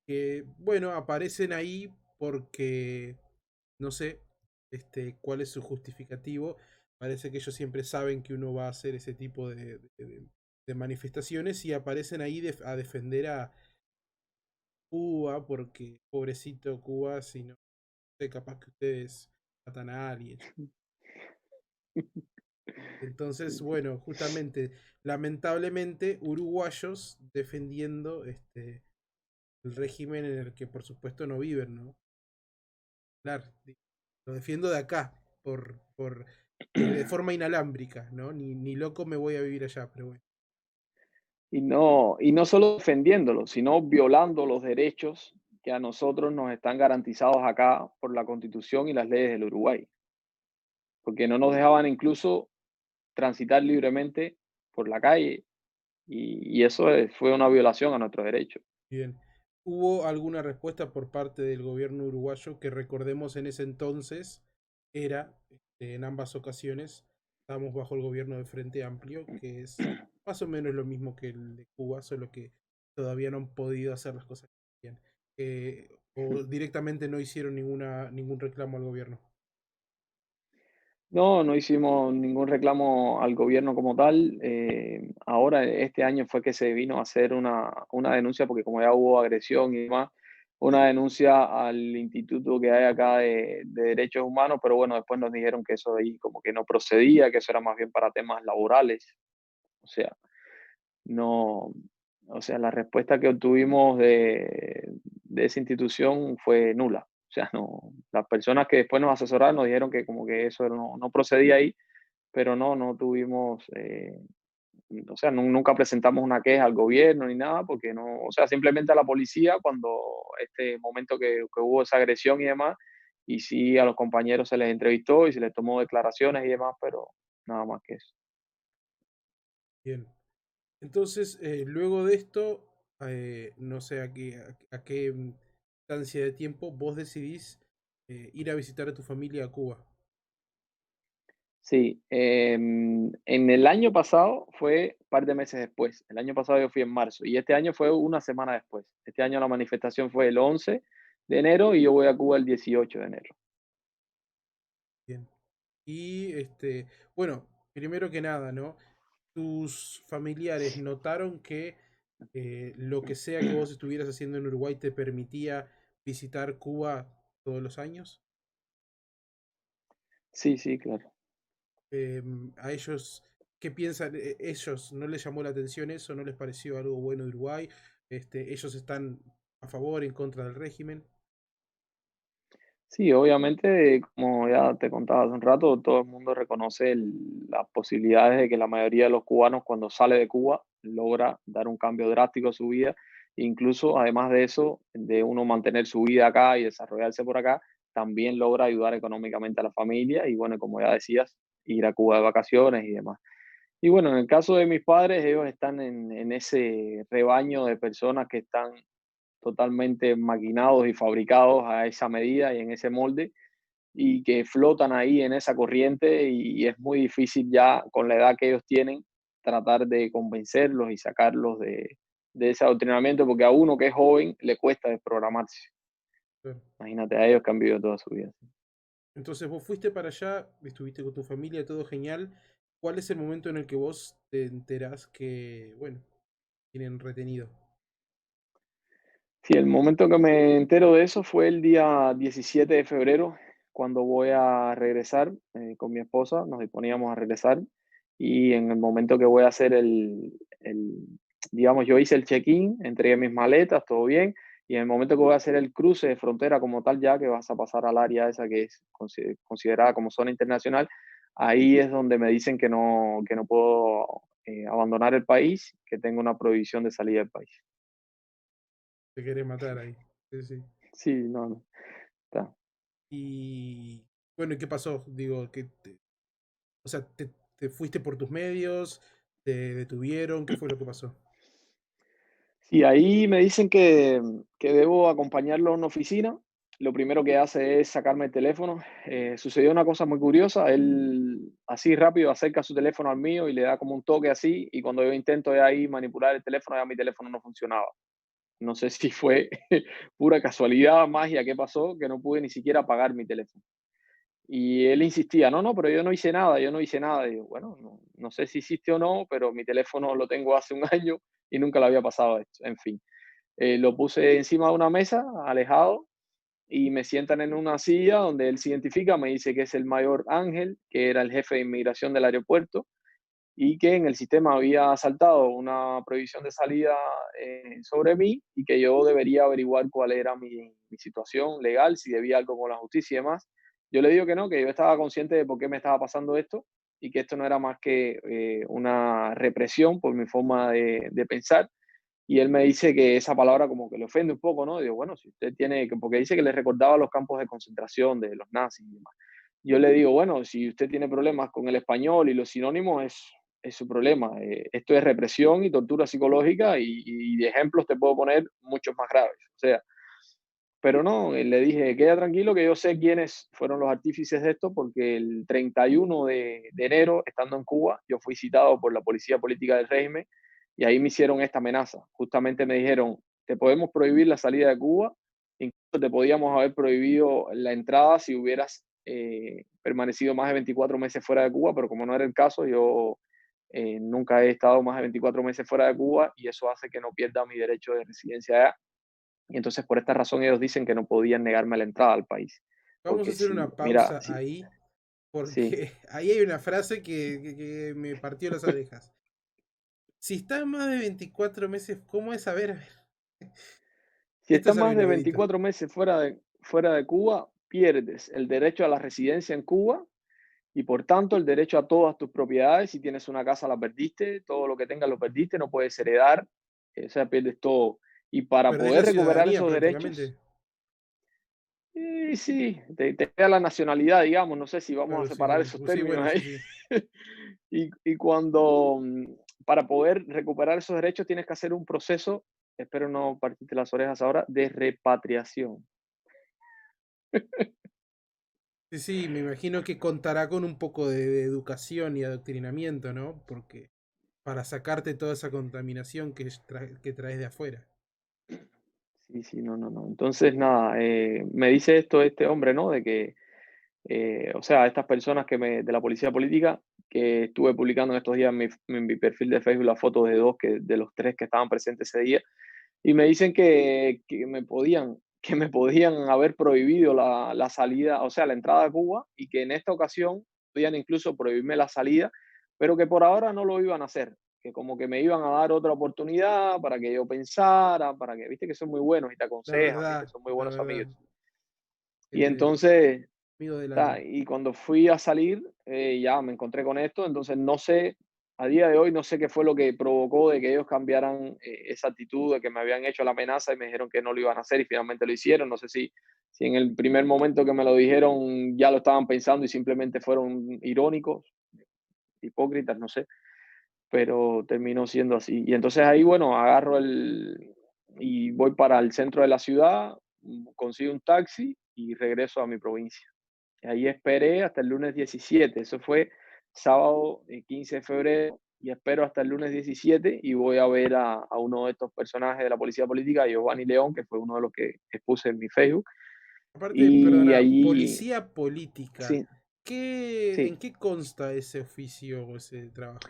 que, bueno, aparecen ahí porque, no sé, cuál es su justificativo. Parece que ellos siempre saben que uno va a hacer ese tipo de manifestaciones y aparecen ahí a defender a Cuba, porque pobrecito Cuba, si no sé, capaz que ustedes matan a alguien. Entonces, bueno, justamente, lamentablemente, uruguayos defendiendo el régimen en el que por supuesto no viven, ¿no? Claro, lo defiendo de acá, de forma inalámbrica, ¿no? Ni loco me voy a vivir allá, pero bueno. Y no solo defendiéndolo, sino violando los derechos que a nosotros nos están garantizados acá por la Constitución y las leyes del Uruguay, porque no nos dejaban incluso transitar libremente por la calle y eso fue una violación a nuestros derechos. Bien. ¿Hubo alguna respuesta por parte del gobierno uruguayo que recordemos en ese entonces era, en ambas ocasiones, estábamos bajo el gobierno de Frente Amplio, que es más o menos lo mismo que el de Cuba, solo que todavía no han podido hacer las cosas bien. O directamente no hicieron ningún reclamo al gobierno. No, no hicimos ningún reclamo al gobierno como tal. Ahora, este año fue que se vino a hacer una denuncia porque como ya hubo agresión y demás, una denuncia al instituto que hay acá de derechos humanos, pero bueno, después nos dijeron que eso de ahí como que no procedía, que eso era más bien para temas laborales. O sea, no, o sea, la respuesta que obtuvimos de esa institución fue nula. O sea, no, las personas que después nos asesoraron nos dijeron que como que eso no procedía ahí, pero no tuvimos, o sea, nunca presentamos una queja al gobierno ni nada, porque no, o sea, simplemente a la policía cuando este momento que hubo esa agresión y demás, y sí a los compañeros se les entrevistó y se les tomó declaraciones y demás, pero nada más que eso. Bien. Entonces, luego de esto, no sé a qué distancia de tiempo vos decidís ir a visitar a tu familia a Cuba. Sí, en el año pasado fue un par de meses después. El año pasado yo fui en marzo y este año fue una semana después. Este año la manifestación fue el 11 de enero y yo voy a Cuba el 18 de enero. Bien. Y bueno, primero que nada, ¿no? ¿Tus familiares notaron que lo que sea que vos estuvieras haciendo en Uruguay te permitía visitar Cuba todos los años? Sí, sí, claro. A ellos, ¿qué piensan? ¿Ellos no les llamó la atención eso? ¿No les pareció algo bueno de Uruguay? ¿Ellos están a favor, en contra del régimen? Sí, obviamente, como ya te contaba hace un rato, todo el mundo reconoce las posibilidades de que la mayoría de los cubanos cuando sale de Cuba logra dar un cambio drástico a su vida. Incluso, además de eso, de uno mantener su vida acá y desarrollarse por acá, también logra ayudar económicamente a la familia y bueno, como ya decías, ir a Cuba de vacaciones y demás. Y bueno, en el caso de mis padres, ellos están en ese rebaño de personas que están totalmente maquinados y fabricados a esa medida y en ese molde y que flotan ahí en esa corriente y es muy difícil ya con la edad que ellos tienen tratar de convencerlos y sacarlos de ese adoctrinamiento porque a uno que es joven le cuesta desprogramarse. Claro. Imagínate a ellos que han vivido toda su vida. Entonces vos fuiste para allá, estuviste con tu familia, todo genial. ¿Cuál es el momento en el que vos te enterás que, bueno, tienen retenido? Sí, el momento que me entero de eso fue el día 17 de febrero, cuando voy a regresar con mi esposa, nos disponíamos a regresar y en el momento que voy a hacer digamos, yo hice el check-in, entregué mis maletas, todo bien, y en el momento que voy a hacer el cruce de frontera como tal, ya que vas a pasar al área esa que es considerada como zona internacional, ahí es donde me dicen que no puedo abandonar el país, que tengo una prohibición de salida del país. Te querés matar ahí. Sí, sí. Sí, no. Está. Y bueno, ¿y qué pasó? Digo, o sea, te fuiste por tus medios, te detuvieron, ¿qué fue lo que pasó? Sí, ahí me dicen que debo acompañarlo a una oficina. Lo primero que hace es sacarme el teléfono. Sucedió una cosa muy curiosa. Él así rápido acerca su teléfono al mío y le da como un toque así. Y cuando yo intento de ahí manipular el teléfono, ya mi teléfono no funcionaba. No sé si fue pura casualidad, magia, qué pasó, que no pude ni siquiera apagar mi teléfono. Y él insistía, no, pero yo no hice nada, yo no hice nada. Y yo, bueno, no sé si hiciste o no, pero mi teléfono lo tengo hace un año y nunca le había pasado esto. En fin, lo puse encima de una mesa, alejado, y me sientan en una silla donde él se identifica, me dice que es el mayor Ángel, que era el jefe de inmigración del aeropuerto, y que en el sistema había saltado una prohibición de salida sobre mí y que yo debería averiguar cuál era mi situación legal, si debía algo con la justicia y demás. Yo le digo que no, que yo estaba consciente de por qué me estaba pasando esto y que esto no era más que una represión por mi forma de pensar. Y él me dice que esa palabra como que le ofende un poco, ¿no? Digo, bueno, si usted tiene, porque dice que le recordaba los campos de concentración de los nazis y demás. Yo le digo, bueno, si usted tiene problemas con el español y los sinónimos, es su problema. Esto es represión y tortura psicológica y de ejemplos te puedo poner muchos más graves. O sea, pero no, le dije, queda tranquilo que yo sé quiénes fueron los artífices de esto, porque el 31 de enero, estando en Cuba, yo fui citado por la policía política del régimen y ahí me hicieron esta amenaza. Justamente me dijeron, te podemos prohibir la salida de Cuba, incluso te podíamos haber prohibido la entrada si hubieras permanecido más de 24 meses fuera de Cuba, pero como no era el caso, yo nunca he estado más de 24 meses fuera de Cuba y eso hace que no pierda mi derecho de residencia allá. Y entonces por esta razón ellos dicen que no podían negarme la entrada al país. Vamos a Porque hacer si, una mira, pausa sí, ahí, sí, porque ahí hay una frase que me partió las orejas. Si está más de 24 meses, ¿cómo es? A ver. si Esto estás es algo más de inaudito. 24 meses fuera de Cuba, pierdes el derecho a la residencia en Cuba y por tanto el derecho a todas tus propiedades. Si tienes una casa la perdiste, todo lo que tengas lo perdiste, no puedes heredar, o sea, pierdes todo. Y para Perdés la poder recuperar ciudadanía esos derechos, prácticamente. sí, te queda la nacionalidad, digamos, no sé si vamos a Claro, sí, separar esos sí, términos bueno, sí, ahí. sí. Y cuando, para poder recuperar esos derechos tienes que hacer un proceso, espero no partirte las orejas ahora, de repatriación. Sí, sí, me imagino que contará con un poco de educación y adoctrinamiento, ¿no? Porque para sacarte toda esa contaminación que traes de afuera. Sí, sí, no, no, no. Entonces, nada, me dice esto este hombre, ¿no? De que, o sea, estas personas de la policía política, que estuve publicando en estos días en mi perfil de Facebook las fotos de de los tres que estaban presentes ese día, y me dicen que me podían haber prohibido la salida, o sea, la entrada a Cuba, y que en esta ocasión podían incluso prohibirme la salida, pero que por ahora no lo iban a hacer, que como que me iban a dar otra oportunidad para que yo pensara, para que, viste que son muy buenos y te aconsejan, viste, son muy La buenos verdad, amigos. Y gente, entonces, amigo del alma. y cuando fui a salir, ya me encontré con esto, entonces no sé, a día de hoy no sé qué fue lo que provocó de que ellos cambiaran esa actitud, de que me habían hecho la amenaza y me dijeron que no lo iban a hacer y finalmente lo hicieron. No sé si en el primer momento que me lo dijeron ya lo estaban pensando y simplemente fueron irónicos, hipócritas, no sé, pero terminó siendo así. Y entonces ahí, bueno, y voy para el centro de la ciudad, consigo un taxi y regreso a mi provincia. Ahí esperé hasta el lunes 17. Eso fue sábado 15 de febrero. Y espero hasta el lunes 17 y voy a ver a uno de estos personajes de la policía política, Giovanni León, que fue uno de los que expuse en mi Facebook. Aparte, Y perdona, allí, policía política. sí, ¿En sí. qué consta ese oficio o ese trabajo?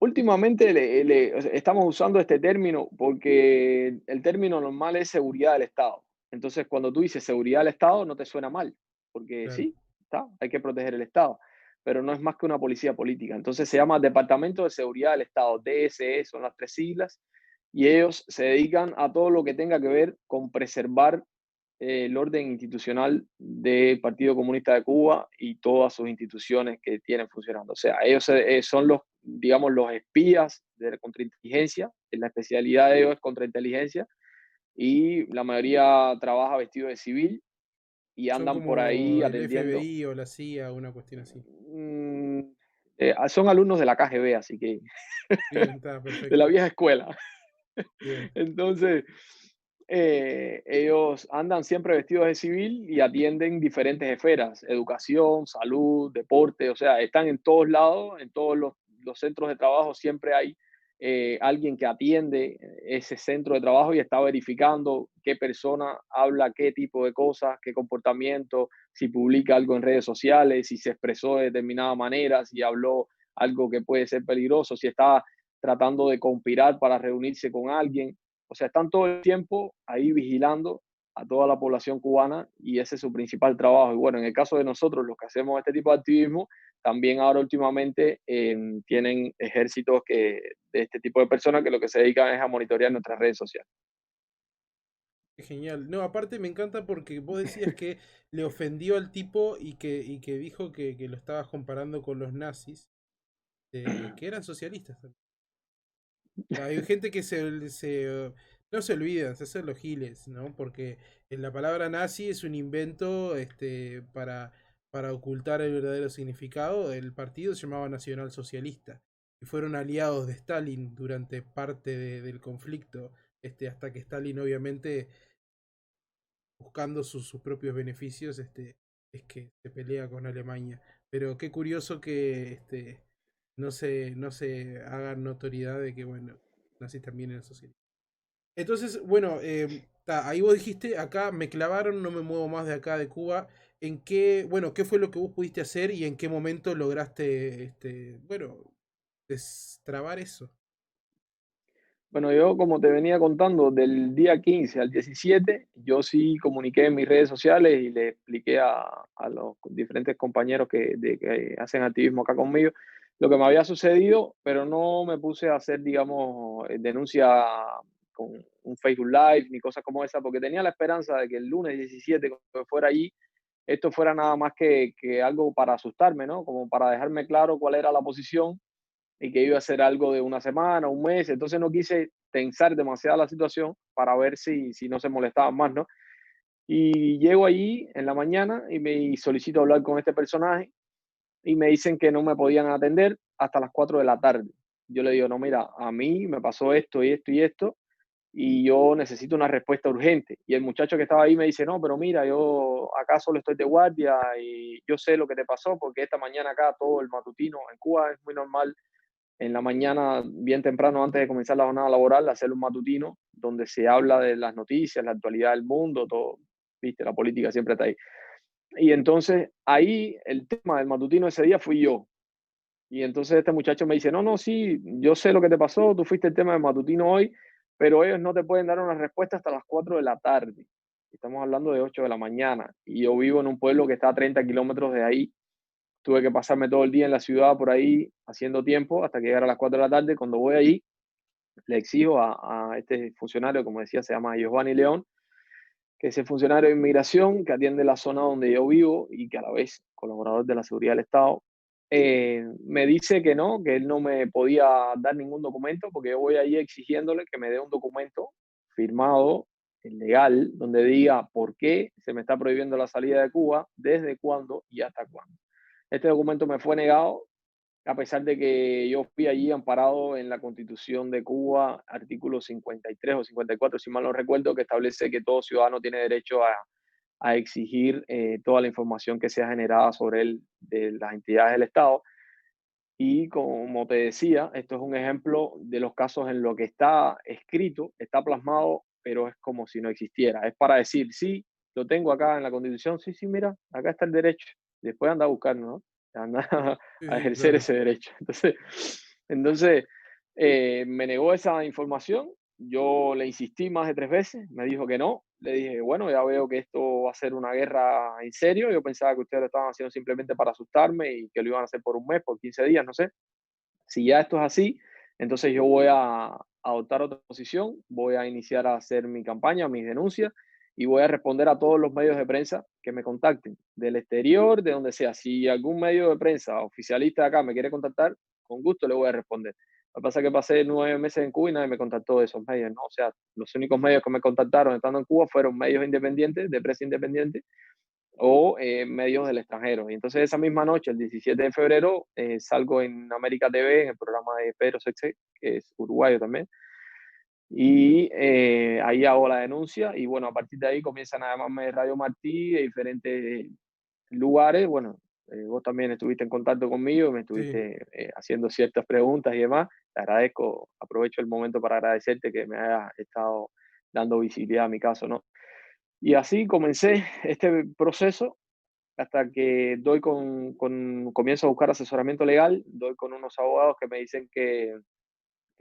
Últimamente o sea, estamos usando este término porque el término normal es seguridad del Estado. Entonces, cuando tú dices seguridad del Estado, no te suena mal, porque Claro. sí, está, hay que proteger el Estado, pero no es más que una policía política. Entonces, se llama Departamento de Seguridad del Estado, DSE, son las tres siglas, y ellos se dedican a todo lo que tenga que ver con preservar el orden institucional del Partido Comunista de Cuba y todas sus instituciones que tienen funcionando. O sea, ellos son los, digamos, los espías de la contrainteligencia, la especialidad de ellos es contrainteligencia, y la mayoría trabaja vestido de civil y Son andan por como ahí el atendiendo. FBI o la CIA, una cuestión así. mm, Son alumnos de la KGB, así que Bien, está de la perfecto. vieja escuela. Bien. Entonces, ellos andan siempre vestidos de civil y atienden diferentes esferas, educación, salud, deporte, o sea, están en todos lados, en todos los centros de trabajo siempre hay alguien que atiende ese centro de trabajo y está verificando qué persona habla, qué tipo de cosas, qué comportamiento, si publica algo en redes sociales, si se expresó de determinada manera, si habló algo que puede ser peligroso, si está tratando de conspirar para reunirse con alguien. O sea, están todo el tiempo ahí vigilando a toda la población cubana y ese es su principal trabajo. Y bueno, en el caso de nosotros, los que hacemos este tipo de activismo, también ahora últimamente tienen ejércitos de este tipo de personas que lo que se dedican es a monitorear nuestras redes sociales. Qué genial. No, aparte me encanta porque vos decías que le ofendió al tipo y que dijo que lo estabas comparando con los nazis, que eran socialistas también. Hay gente que no se olvida, se hacen los giles, ¿no? Porque la palabra nazi es un invento para ocultar el verdadero significado. El partido se llamaba Nacional Socialista y fueron aliados de Stalin durante parte del conflicto, hasta que Stalin obviamente buscando sus propios beneficios, es que se pelea con Alemania. Pero qué curioso que no se haga notoriedad de que, bueno, nazis también eran socialistas. Entonces, bueno, ahí vos dijiste, acá me clavaron, no me muevo más de acá de Cuba. ¿Qué fue lo que vos pudiste hacer y en qué momento lograste, bueno, destrabar eso? Bueno, yo como te venía contando, del día 15 al 17, yo sí comuniqué en mis redes sociales y le expliqué a los diferentes compañeros que hacen activismo acá conmigo lo que me había sucedido, pero no me puse a hacer, digamos, denuncia con un Facebook Live ni cosas como esa, porque tenía la esperanza de que el lunes 17, cuando fuera allí, esto fuera nada más que algo para asustarme, ¿no? Como para dejarme claro cuál era la posición y que iba a ser algo de una semana, un mes. Entonces no quise tensar demasiado la situación para ver si no se molestaban más, ¿no? Y llego allí en la mañana y solicito hablar con este personaje y me dicen que no me podían atender hasta las 4 de la tarde. Yo le digo, no, mira, a mí me pasó esto y esto y esto y yo necesito una respuesta urgente. Y el muchacho que estaba ahí me dice, no, pero mira, yo acá solo estoy de guardia y yo sé lo que te pasó porque esta mañana acá todo el matutino en Cuba es muy normal en la mañana, bien temprano, antes de comenzar la jornada laboral, hacer un matutino donde se habla de las noticias, la actualidad del mundo, todo, viste, la política siempre está ahí. Y entonces ahí el tema del matutino ese día fui yo. Y entonces este muchacho me dice, no, no, sí, yo sé lo que te pasó, tú fuiste el tema del matutino hoy, pero ellos no te pueden dar una respuesta hasta las 4 de la tarde. Estamos hablando de 8 de la mañana. Y yo vivo en un pueblo que está a 30 kilómetros de ahí. Tuve que pasarme todo el día en la ciudad por ahí haciendo tiempo hasta que llegara a las 4 de la tarde. Cuando voy allí, le exijo a este funcionario, como decía, se llama Giovanni León, que es el funcionario de inmigración que atiende la zona donde yo vivo y que a la vez colaborador de la seguridad del Estado. Me dice que él no me podía dar ningún documento porque yo voy allí exigiéndole que me dé un documento firmado, legal, donde diga por qué se me está prohibiendo la salida de Cuba, desde cuándo y hasta cuándo. Este documento me fue negado a pesar de que yo fui allí amparado en la Constitución de Cuba, artículo 53 o 54, si mal no recuerdo, que establece que todo ciudadano tiene derecho a exigir toda la información que sea generada sobre él de las entidades del Estado. Y como te decía, esto es un ejemplo de los casos en lo que está escrito, está plasmado, pero es como si no existiera. Es para decir, sí, lo tengo acá en la Constitución, sí, sí, mira, acá está el derecho. Después anda a buscarlo, ¿no? Anda Sí, a sí, ejercer claro. ese derecho. Entonces me negó esa información. Yo le insistí más de 3 veces, me dijo que no. Le dije, bueno, ya veo que esto va a ser una guerra en serio. Yo pensaba que ustedes lo estaban haciendo simplemente para asustarme y que lo iban a hacer por un mes, por 15 días, no sé. Si ya esto es así, entonces yo voy a adoptar otra posición, voy a iniciar a hacer mi campaña, mis denuncias y voy a responder a todos los medios de prensa que me contacten, del exterior, de donde sea. Si algún medio de prensa oficialista de acá me quiere contactar, con gusto le voy a responder. Lo que pasa es que pasé 9 meses en Cuba y nadie me contactó de esos medios, ¿no? O sea, los únicos medios que me contactaron estando en Cuba fueron medios independientes, de prensa independiente, o medios del extranjero. Y entonces esa misma noche, el 17 de febrero, salgo en América TV, en el programa de Pedro Sexe, que es uruguayo también, y ahí hago la denuncia y bueno, a partir de ahí comienzan a llamarme Radio Martí de diferentes lugares. Bueno, vos también estuviste en contacto conmigo, me Sí. estuviste haciendo ciertas preguntas y demás. Te agradezco, aprovecho el momento para agradecerte que me hayas estado dando visibilidad a mi caso, ¿no? Y así comencé este proceso hasta que comienzo a buscar asesoramiento legal, doy con unos abogados que me dicen que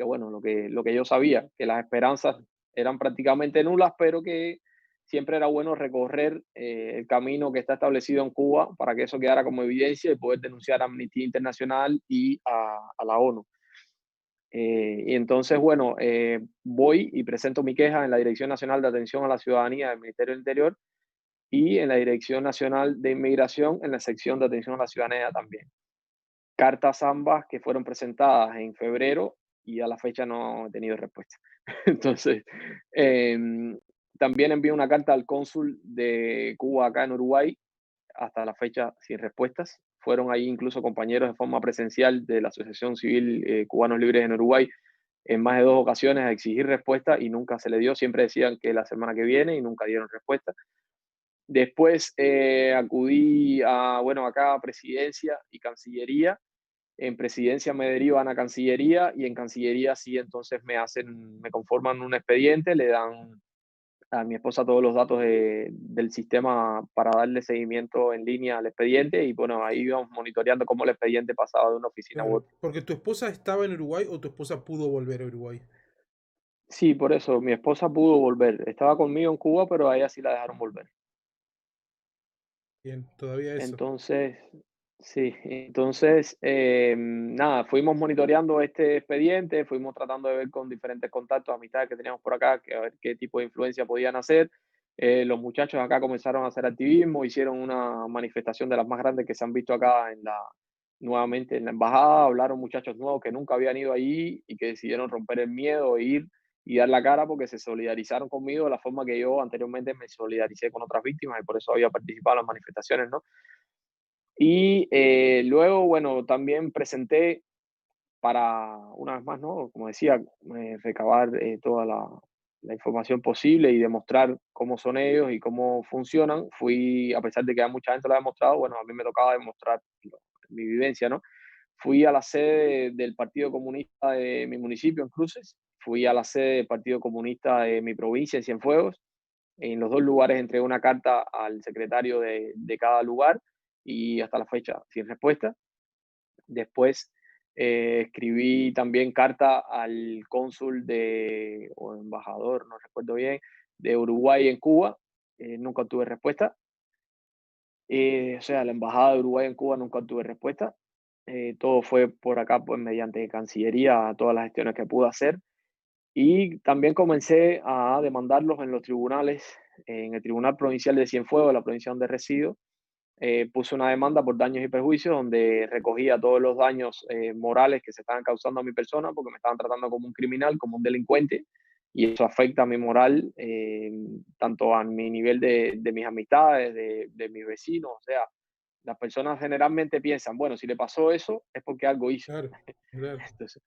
bueno, lo que yo sabía, que las esperanzas eran prácticamente nulas, pero que siempre era bueno recorrer el camino que está establecido en Cuba para que eso quedara como evidencia y poder denunciar a Amnistía Internacional y a la ONU. Y entonces, bueno, voy y presento mi queja en la Dirección Nacional de Atención a la Ciudadanía del Ministerio del Interior y en la Dirección Nacional de Inmigración en la sección de atención a la ciudadanía también. Cartas ambas que fueron presentadas en febrero y a la fecha no he tenido respuesta. Entonces, em, también envié una carta al cónsul de Cuba acá en Uruguay, hasta la fecha sin respuestas. Fueron ahí incluso compañeros de forma presencial de la Asociación Civil Cubanos Libres en Uruguay en más de 2 ocasiones a exigir respuesta y nunca se le dio. Siempre decían que la semana que viene y nunca dieron respuesta. Después acudí bueno, acá a Presidencia y Cancillería. En Presidencia me derivan a Cancillería y en Cancillería sí, entonces me conforman un expediente, le dan a mi esposa todos los datos del sistema para darle seguimiento en línea al expediente y bueno, ahí íbamos monitoreando cómo el expediente pasaba de una oficina a Claro. otra. Porque tu esposa estaba en Uruguay o tu esposa pudo volver a Uruguay. Sí, por eso, mi esposa pudo volver. Estaba conmigo en Cuba, pero a ella sí la dejaron volver. Bien, todavía eso. Entonces, sí, entonces, nada, fuimos monitoreando este expediente, fuimos tratando de ver con diferentes contactos, amistades que teníamos por acá, que a ver qué tipo de influencia podían hacer. Los muchachos acá comenzaron a hacer activismo, hicieron una manifestación de las más grandes que se han visto acá nuevamente en la embajada. Hablaron muchachos nuevos que nunca habían ido allí y que decidieron romper el miedo, e ir y dar la cara porque se solidarizaron conmigo de la forma que yo anteriormente me solidaricé con otras víctimas y por eso había participado en las manifestaciones, ¿no? Y luego, bueno, también presenté para, una vez más, ¿no? Como decía, recabar toda la información posible y demostrar cómo son ellos y cómo funcionan. Fui, a pesar de que mucha gente lo ha demostrado, bueno, a mí me tocaba demostrar mi vivencia, ¿no? Fui a la sede del Partido Comunista de mi municipio, en Cruces. Fui a la sede del Partido Comunista de mi provincia, en Cienfuegos. En los dos lugares entregué una carta al secretario de cada lugar y hasta la fecha sin respuesta. Después escribí también carta al cónsul o embajador, no recuerdo bien, de Uruguay en Cuba. Nunca tuve respuesta. O sea, la embajada de Uruguay en Cuba nunca tuve respuesta. Todo fue por acá, pues mediante Cancillería, todas las gestiones que pude hacer. Y también comencé a demandarlos en los tribunales, en el Tribunal Provincial de Cienfuegos, la provincia donde resido. Puse una demanda por daños y perjuicios donde recogía todos los daños morales que se estaban causando a mi persona porque me estaban tratando como un criminal, como un delincuente, y eso afecta a mi moral, tanto a mi nivel de mis amistades, de mis vecinos. O sea, las personas generalmente piensan, bueno, si le pasó eso es porque algo hizo. Claro, claro. Entonces,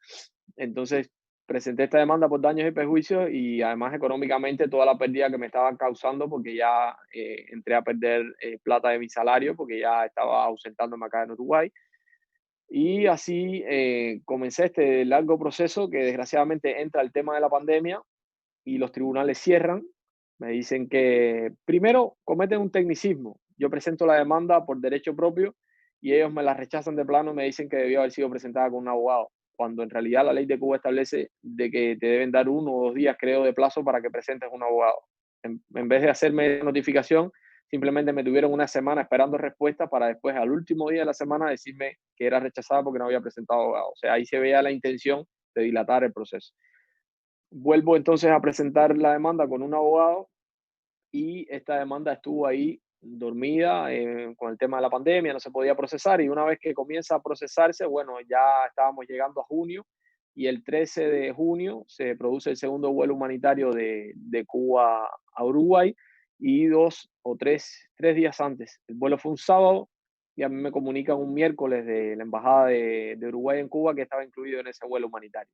entonces, presenté esta demanda por daños y perjuicios y además económicamente toda la pérdida que me estaban causando porque ya entré a perder plata de mi salario porque ya estaba ausentándome acá en Uruguay. Y así comencé este largo proceso que desgraciadamente entra el tema de la pandemia y los tribunales cierran. Me dicen que primero cometen un tecnicismo. Yo presento la demanda por derecho propio y ellos me la rechazan de plano y me dicen que debió haber sido presentada con un abogado, cuando en realidad la ley de Cuba establece de que te deben dar 1 o 2 días, creo, de plazo para que presentes un abogado. En vez de hacerme notificación, simplemente me tuvieron una semana esperando respuesta para después, al último día de la semana, decirme que era rechazada porque no había presentado abogado. O sea, ahí se veía la intención de dilatar el proceso. Vuelvo entonces a presentar la demanda con un abogado y esta demanda estuvo ahí dormida con el tema de la pandemia, no se podía procesar y una vez que comienza a procesarse, bueno, ya estábamos llegando a junio y el 13 de junio se produce el segundo vuelo humanitario de Cuba a Uruguay y 2 o 3 días antes. El vuelo fue un sábado y a mí me comunican un miércoles de la Embajada de Uruguay en Cuba que estaba incluido en ese vuelo humanitario.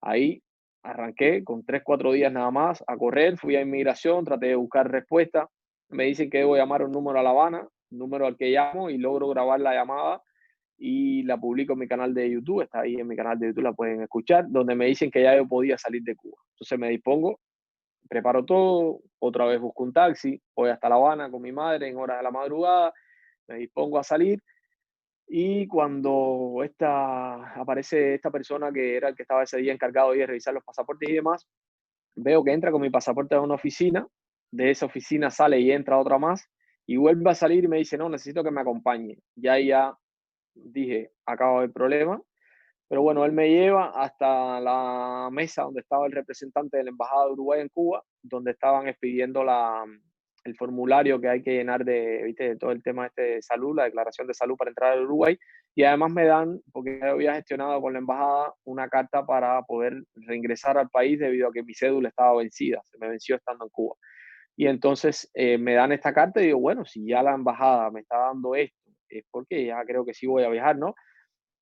Ahí arranqué con 3, 4 días nada más a correr, fui a inmigración, traté de buscar respuesta. Me dicen que debo llamar un número a La Habana, un número al que llamo y logro grabar la llamada y la publico en mi canal de YouTube. Está ahí en mi canal de YouTube, la pueden escuchar, donde me dicen que ya yo podía salir de Cuba. Entonces me dispongo, preparo todo, otra vez busco un taxi, voy hasta La Habana con mi madre en horas de la madrugada, me dispongo a salir y cuando aparece esta persona que era el que estaba ese día encargado de revisar los pasaportes y demás, veo que entra con mi pasaporte a una oficina, de esa oficina sale y entra otra más, y vuelve a salir y me dice, no, necesito que me acompañe. Ya dije, acabo el problema, pero bueno, él me lleva hasta la mesa donde estaba el representante de la Embajada de Uruguay en Cuba, donde estaban expidiendo el formulario que hay que llenar ¿viste? De todo el tema este de salud, la declaración de salud para entrar al Uruguay. Y además me dan, porque yo había gestionado con la embajada, una carta para poder reingresar al país debido a que mi cédula estaba vencida, se me venció estando en Cuba. Y entonces me dan esta carta y digo, bueno, si ya la embajada me está dando esto, es porque ya creo que sí voy a viajar, ¿no?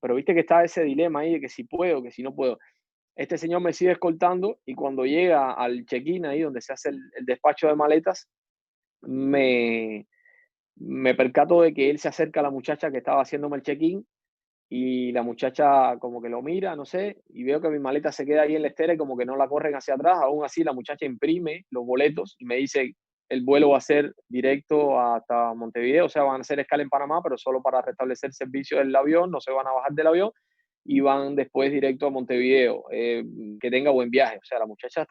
Pero viste que está ese dilema ahí de que si puedo, que si no puedo. Este señor me sigue escoltando y cuando llega al check-in ahí donde se hace el despacho de maletas, me, me percato de que él se acerca a la muchacha que estaba haciéndome el check-in y la muchacha como que lo mira, no sé, y veo que mi maleta se queda ahí en la estera y como que no la corren hacia atrás. Aún así, la muchacha imprime los boletos y me dice, el vuelo va a ser directo hasta Montevideo, o sea, van a hacer escala en Panamá, pero solo para restablecer servicio del avión, no se van a bajar del avión y van después directo a Montevideo, que tenga buen viaje. O sea, la muchacha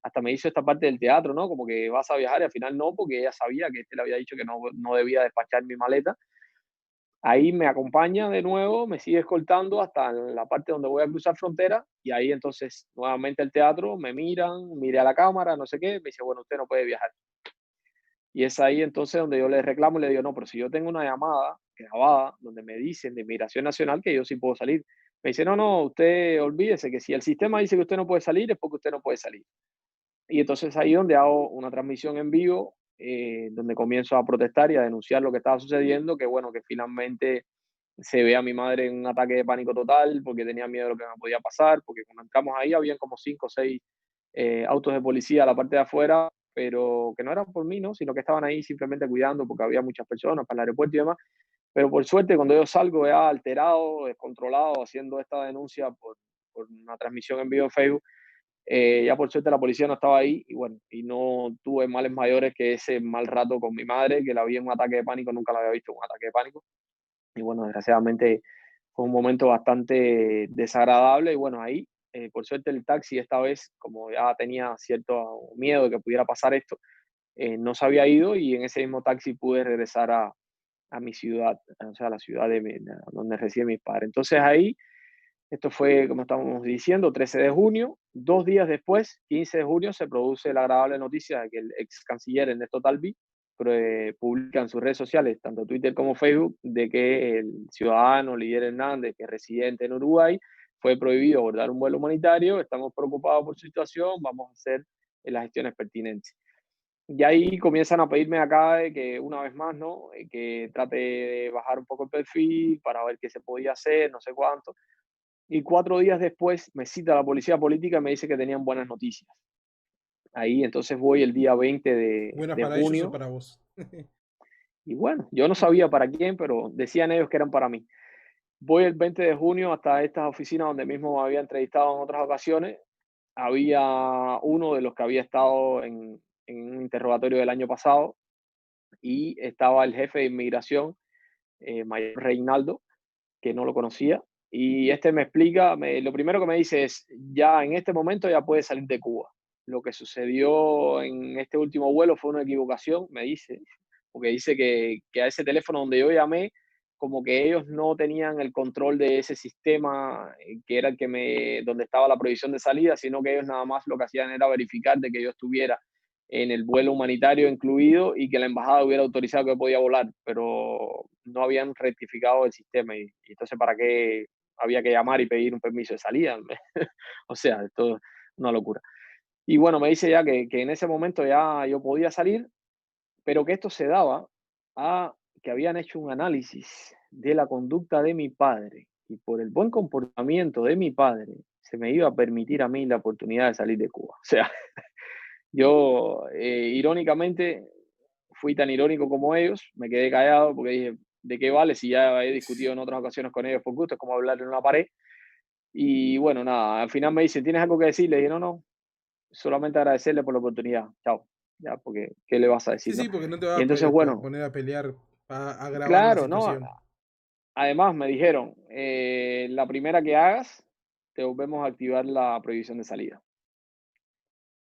hasta me hizo esta parte del teatro, ¿no? Como que vas a viajar y al final no, porque ella sabía que le había dicho que no debía despachar mi maleta. Ahí me acompaña de nuevo, me sigue escoltando hasta la parte donde voy a cruzar frontera y ahí entonces nuevamente el teatro, me miran, miré a la cámara, no sé qué, me dice, bueno, usted no puede viajar. Y es ahí entonces donde yo le reclamo y le digo, no, pero si yo tengo una llamada grabada donde me dicen de Migración Nacional que yo sí puedo salir. Me dice, no, no, usted olvídese que si el sistema dice que usted no puede salir, es porque usted no puede salir. Y entonces ahí donde hago una transmisión en vivo, donde comienzo a protestar y a denunciar lo que estaba sucediendo, que bueno, que finalmente se ve a mi madre en un ataque de pánico total porque tenía miedo de lo que me podía pasar, porque cuando entramos ahí habían como 5 o 6 autos de policía a la parte de afuera, pero que no eran por mí, ¿no? Sino que estaban ahí simplemente cuidando porque había muchas personas para el aeropuerto y demás. Pero por suerte, cuando yo salgo ya alterado, descontrolado, haciendo esta denuncia por una transmisión en vivo en Facebook, ya por suerte la policía no estaba ahí y bueno, y no tuve males mayores que ese mal rato con mi madre, que la vi en un ataque de pánico, nunca la había visto en un ataque de pánico. Y bueno, desgraciadamente fue un momento bastante desagradable y bueno, ahí, por suerte el taxi esta vez, como ya tenía cierto miedo de que pudiera pasar esto, no se había ido y en ese mismo taxi pude regresar a mi ciudad, o sea, a la ciudad donde residen mis padres. Entonces ahí, esto fue, como estamos diciendo, 13 de junio, 2 días después, 15 de junio, se produce la agradable noticia de que el ex canciller Ernesto Talvi publica en sus redes sociales, tanto Twitter como Facebook, de que el ciudadano Lidier Hernández, que es residente en Uruguay, fue prohibido abordar un vuelo humanitario, estamos preocupados por su situación, vamos a hacer las gestiones pertinentes. Y ahí comienzan a pedirme acá de que una vez más, ¿no? Que trate de bajar un poco el perfil para ver qué se podía hacer, no sé cuánto. Y 4 días después me cita la policía política y me dice que tenían buenas noticias. Ahí entonces voy el día 20 ¿Buenas de para ellos o junio para vos? y bueno, yo no sabía para quién, pero decían ellos que eran para mí. Voy el 20 de junio hasta estas oficinas donde mismo me había entrevistado en otras ocasiones. Había uno de los que había estado en un interrogatorio del año pasado y estaba el jefe de inmigración, Mayor Reinaldo, que no lo conocía. Y este me explica, lo primero que me dice es, ya en este momento ya puedes salir de Cuba. Lo que sucedió en este último vuelo fue una equivocación, me dice, porque dice que a ese teléfono donde yo llamé, como que ellos no tenían el control de ese sistema que era el donde estaba la prohibición de salida, sino que ellos nada más lo que hacían era verificar de que yo estuviera en el vuelo humanitario incluido y que la embajada hubiera autorizado que podía volar, pero no habían rectificado el sistema y entonces para qué había que llamar y pedir un permiso de salida. O sea, esto es una locura. Y bueno, me dice ya que en ese momento ya yo podía salir, pero que esto se daba a que habían hecho un análisis de la conducta de mi padre y por el buen comportamiento de mi padre se me iba a permitir a mí la oportunidad de salir de Cuba. O sea, yo irónicamente fui tan irónico como ellos, me quedé callado porque dije, ¿de qué vale si ya he discutido en otras ocasiones con ellos por gusto? Es como hablar en una pared. Y bueno, nada, al final me dice, ¿tienes algo que decir? Le dije, no, no, solamente agradecerle por la oportunidad. Chao. Ya, porque, ¿qué le vas a Sí, decir, sí, no? porque no te va Y a entonces, bueno, poner a pelear para agravar la claro, ¿no? situación. Además me dijeron, la primera que hagas, te volvemos a activar la prohibición de salida.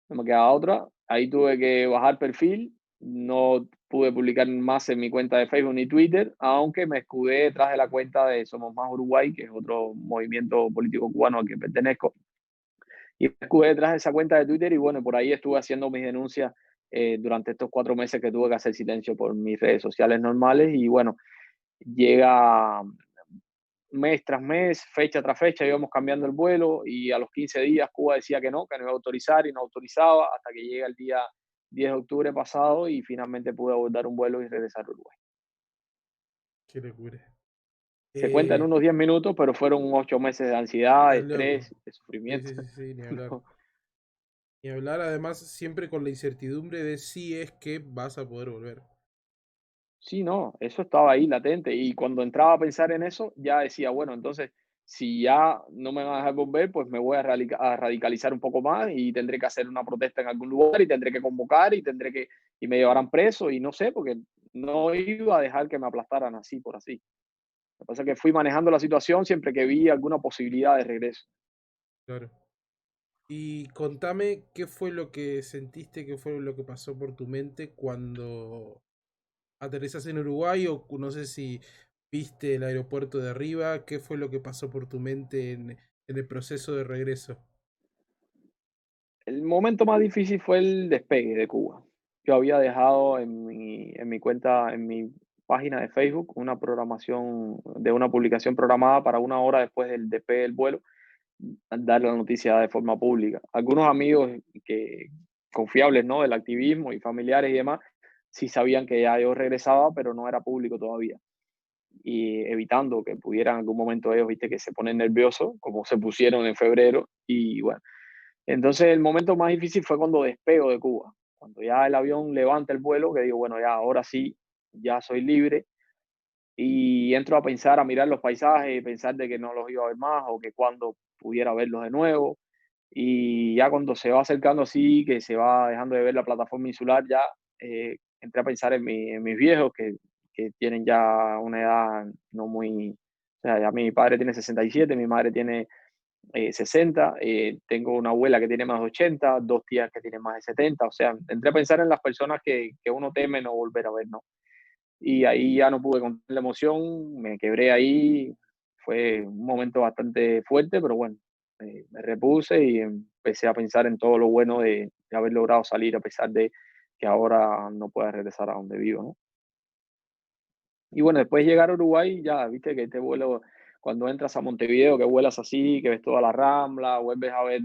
No me quedaba otra. Ahí tuve que bajar perfil. No pude publicar más en mi cuenta de Facebook ni Twitter, aunque me escudé detrás de la cuenta de Somos Más Uruguay, que es otro movimiento político cubano al que pertenezco. Y me escudé detrás de esa cuenta de Twitter y bueno, por ahí estuve haciendo mis denuncias durante estos 4 meses que tuve que hacer silencio por mis redes sociales normales. Y bueno, llega mes tras mes, fecha tras fecha, íbamos cambiando el vuelo y a los 15 días Cuba decía que no iba a autorizar y no autorizaba hasta que llega el día 10 de octubre pasado y finalmente pude abordar un vuelo y regresar a Uruguay. Qué locura. Se cuenta en Eh, unos 10 minutos, pero fueron 8 meses de ansiedad, de Estás loco. estrés, de Sí, sufrimiento. sí, sí, sí, ni hablar. Ni hablar, además, siempre con la incertidumbre de si es que vas a poder volver. Sí, no, eso estaba ahí latente y cuando entraba a pensar en eso, ya decía, bueno, entonces, si ya no me van a dejar volver, pues me voy a radicalizar un poco más y tendré que hacer una protesta en algún lugar y tendré que convocar y me llevarán preso y no sé, porque no iba a dejar que me aplastaran así por así. Lo que pasa es que fui manejando la situación siempre que vi alguna posibilidad de regreso. claro. Y contame qué fue lo que sentiste, qué fue lo que pasó por tu mente cuando aterrizas en Uruguay o no sé si viste el aeropuerto de arriba, qué fue lo que pasó por tu mente en el proceso de regreso. El momento más difícil fue el despegue de Cuba. Yo había dejado en mi cuenta, en mi página de Facebook, una programación de una publicación programada para 1 hora después del despegue del vuelo, dar la noticia de forma pública. Algunos amigos que confiables, ¿no? Del activismo y familiares y demás, sí sabían que ya yo regresaba, pero no era público todavía. Y evitando que pudieran en algún momento ellos, viste, que se ponen nerviosos, como se pusieron en febrero. Y bueno, entonces el momento más difícil fue cuando despego de Cuba, cuando ya el avión levanta el vuelo, que digo, bueno, ya ahora sí, ya soy libre y entro a pensar, a mirar los paisajes y pensar de que no los iba a ver más o que cuando pudiera verlos de nuevo. Y ya cuando se va acercando así, que se va dejando de ver la plataforma insular, ya entré a pensar en mis viejos que tienen ya una edad no muy... O sea, ya mi padre tiene 67, mi madre tiene 60, tengo una abuela que tiene más de 80, dos tías que tienen más de 70, o sea, entré a pensar en las personas que uno teme no volver a ver, ¿no? Y ahí ya no pude contener la emoción, me quebré ahí, fue un momento bastante fuerte, pero bueno, me repuse y empecé a pensar en todo lo bueno de haber logrado salir a pesar de que ahora no pueda regresar a donde vivo, ¿no? Y bueno, después de llegar a Uruguay, ya viste que este vuelo, cuando entras a Montevideo, que vuelas así, que ves toda la Rambla, vuelves a ver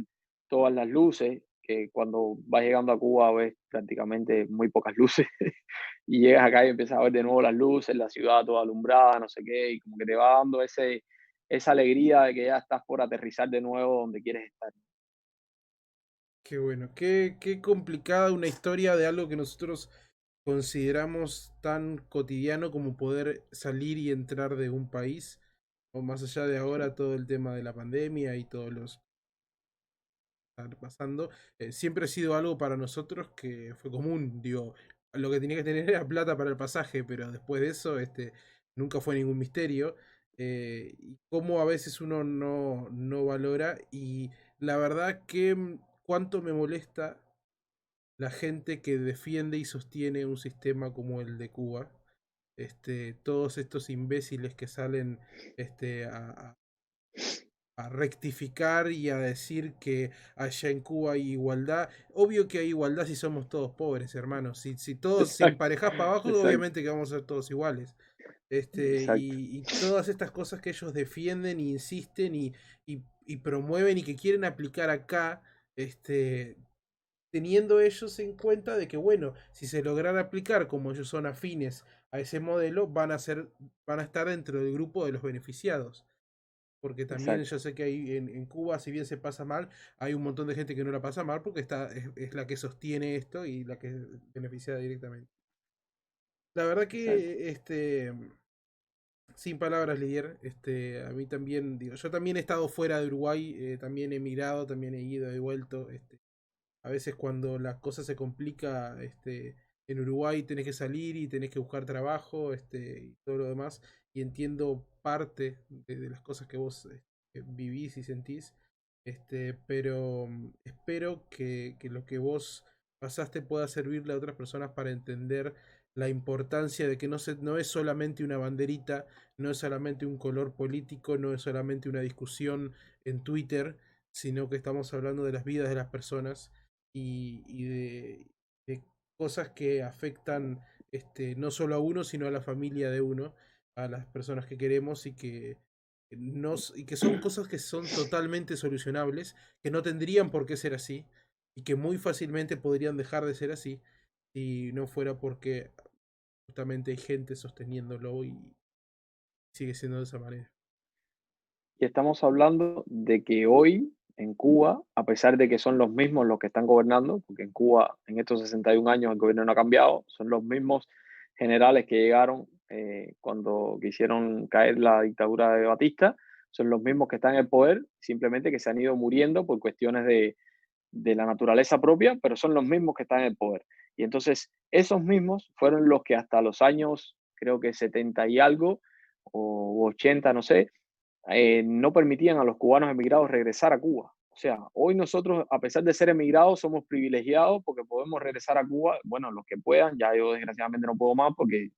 todas las luces, que cuando vas llegando a Cuba ves prácticamente muy pocas luces, y llegas acá y empiezas a ver de nuevo las luces, la ciudad toda alumbrada, no sé qué, y como que te va dando esa alegría de que ya estás por aterrizar de nuevo donde quieres estar. Qué bueno, qué complicada una historia de algo que nosotros consideramos tan cotidiano como poder salir y entrar de un país, o más allá de Sí, ahora todo el tema de la pandemia y todos los estar pasando, siempre ha sido algo para nosotros que fue común, digo, lo que tenía que tener era plata para el pasaje, pero después de eso, nunca fue ningún misterio, y cómo a veces uno no valora, y la verdad que cuánto me molesta la gente que defiende y sostiene un sistema como el de Cuba. Todos estos imbéciles que salen a rectificar y a decir que allá en Cuba hay igualdad. Obvio que hay igualdad si somos todos pobres, hermanos. Si todos, si exacto, emparejás para abajo, exacto, obviamente que vamos a ser todos iguales. exacto, Y todas estas cosas que ellos defienden, y insisten y promueven y que quieren aplicar acá, este, teniendo ellos en cuenta de que, bueno, si se lograra aplicar como ellos son afines a ese modelo, van a estar dentro del grupo de los beneficiados. Porque también exacto, yo sé que hay en Cuba, si bien se pasa mal, hay un montón de gente que no la pasa mal porque es la que sostiene esto y la que es beneficiada directamente. La verdad exacto. que, sin palabras, Lidier, a mí también, digo, yo también he estado fuera de Uruguay, también he migrado, también he ido, he vuelto, a veces cuando la cosa se complica, en Uruguay tenés que salir y tenés que buscar trabajo, y todo lo demás. Y entiendo parte de las cosas que vos vivís y sentís. Pero espero que lo que vos pasaste pueda servirle a otras personas para entender la importancia de que no es solamente una banderita, no es solamente un color político, no es solamente una discusión en Twitter, sino que estamos hablando de las vidas de las personas y de cosas que afectan, no solo a uno, sino a la familia de uno, a las personas que queremos, y que son cosas que son totalmente solucionables, que no tendrían por qué ser así y que muy fácilmente podrían dejar de ser así si no fuera porque justamente hay gente sosteniéndolo y sigue siendo de esa manera. Y estamos hablando de que hoy en Cuba, a pesar de que son los mismos los que están gobernando, porque en Cuba en estos 61 años el gobierno no ha cambiado, son los mismos generales que llegaron cuando quisieron caer la dictadura de Batista, son los mismos que están en el poder, simplemente que se han ido muriendo por cuestiones de la naturaleza propia, pero son los mismos que están en el poder. Y entonces esos mismos fueron los que hasta los años, creo que 70 y algo, o 80, no sé, no permitían a los cubanos emigrados regresar a Cuba. O sea, hoy nosotros, a pesar de ser emigrados, somos privilegiados porque podemos regresar a Cuba, bueno, los que puedan, ya yo desgraciadamente no puedo más porque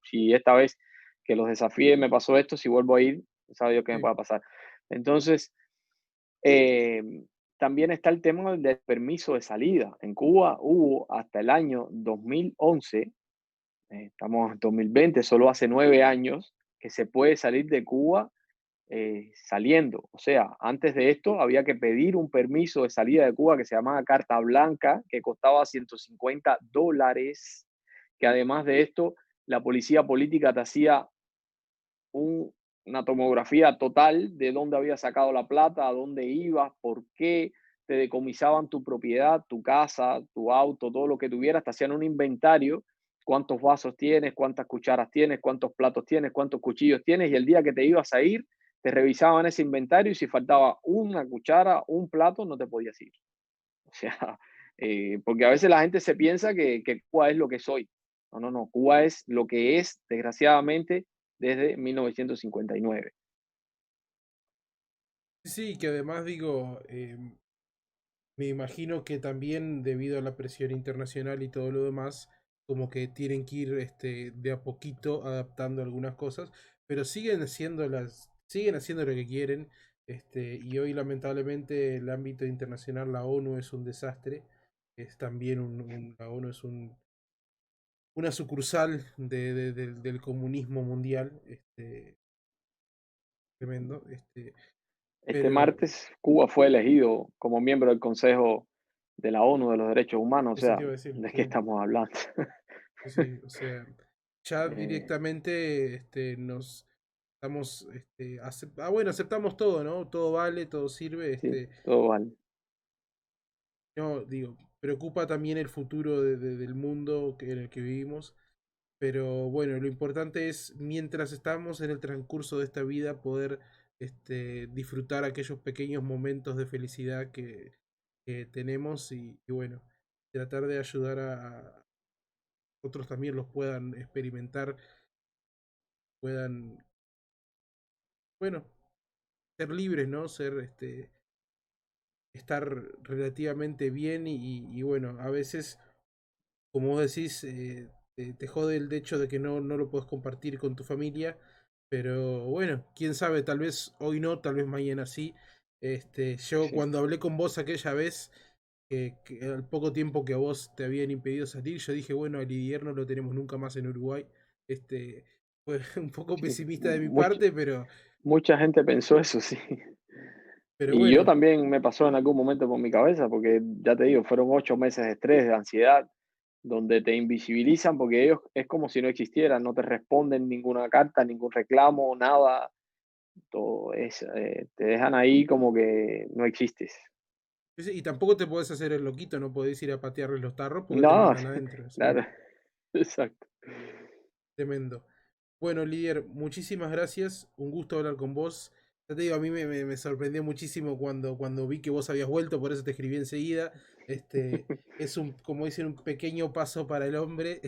si esta vez que los desafié me pasó esto, si vuelvo a ir, sabe Dios qué me Sí, pueda pasar. Entonces, eh, también está el tema del permiso de salida. En Cuba hubo hasta el año 2011, estamos en 2020, solo hace 9 años, que se puede salir de Cuba saliendo. O sea, antes de esto había que pedir un permiso de salida de Cuba que se llamaba Carta Blanca, que costaba $150, que además de esto, la policía política te hacía un- una tomografía total de dónde había sacado la plata, a dónde ibas, por qué, te decomisaban tu propiedad, tu casa, tu auto, todo lo que tuvieras, te hacían un inventario, cuántos vasos tienes, cuántas cucharas tienes, cuántos platos tienes, cuántos cuchillos tienes, y el día que te ibas a ir, te revisaban ese inventario y si faltaba una cuchara, un plato, no te podías ir. O sea, porque a veces la gente se piensa que Cuba es lo que soy. No, no, no. Cuba es lo que es, desgraciadamente, desde 1959. sí, que además digo, me imagino que también debido a la presión internacional y todo lo demás, como que tienen que ir de a poquito adaptando algunas cosas, pero siguen haciendo lo que quieren, y hoy lamentablemente el ámbito internacional, la ONU es un desastre, es también la ONU es una sucursal del comunismo mundial, tremendo, Este pero martes, Cuba fue elegido como miembro del Consejo de la ONU de los Derechos Humanos. O eso te sea, iba a decir, ¿de qué sí. estamos hablando? Sí, sí, o sea, ya Eh, directamente nos estamos, bueno, aceptamos todo, ¿no? Todo vale, todo sirve, sí, todo vale. no, digo, preocupa también el futuro del mundo en el que vivimos, pero bueno, lo importante es, mientras estamos en el transcurso de esta vida, poder, disfrutar aquellos pequeños momentos de felicidad que tenemos y bueno, tratar de ayudar a otros también los puedan experimentar, puedan, bueno, ser libres, ¿no? Estar relativamente bien y bueno, a veces, como vos decís, te jode el hecho de que no lo puedes compartir con tu familia, pero bueno, quién sabe, tal vez hoy no, tal vez mañana sí. Yo Sí. cuando hablé con vos aquella vez, que al poco tiempo que a vos te habían impedido salir, yo dije, bueno, a Lidier no lo tenemos nunca más en Uruguay. Fue un poco Sí, pesimista de mi parte, mucha gente pensó eso, sí. pero Y yo bueno, también me pasó en algún momento por mi cabeza, porque ya te digo, fueron 8 meses de estrés, de ansiedad, donde te invisibilizan porque ellos es como si no existieran, no te responden ninguna carta, ningún reclamo, nada, todo es, te dejan ahí como que no existes. y tampoco te podés hacer el loquito, no podés ir a patearle los tarros porque te No, mandan adentro, así que claro, exacto. tremendo. Bueno, Lidier, muchísimas gracias, un gusto hablar con vos. Ya te digo, a mí me sorprendió muchísimo cuando vi que vos habías vuelto, por eso te escribí enseguida. Es como dicen, un pequeño paso para el hombre,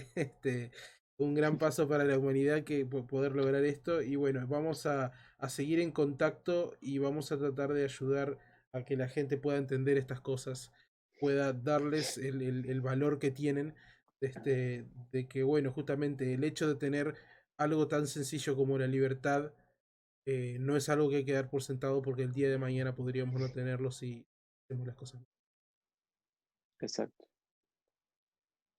un gran paso para la humanidad que poder lograr esto. Y bueno, vamos a seguir en contacto y vamos a tratar de ayudar a que la gente pueda entender estas cosas, pueda darles el valor que tienen, de que, bueno, justamente el hecho de tener algo tan sencillo como la libertad no es algo que hay que dar por sentado porque el día de mañana podríamos no tenerlo si hacemos las cosas. Exacto.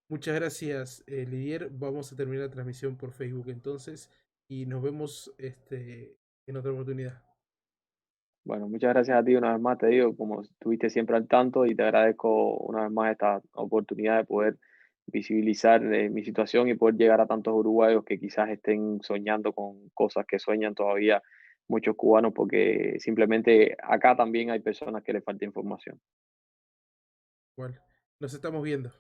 Muchas gracias, Lidier. Vamos a terminar la transmisión por Facebook entonces y nos vemos en otra oportunidad. Bueno, muchas gracias a ti una vez más, te digo, como estuviste siempre al tanto y te agradezco una vez más esta oportunidad de poder visibilizar mi situación y poder llegar a tantos uruguayos que quizás estén soñando con cosas que sueñan todavía muchos cubanos, porque simplemente acá también hay personas que les falta información. Igual, nos estamos viendo.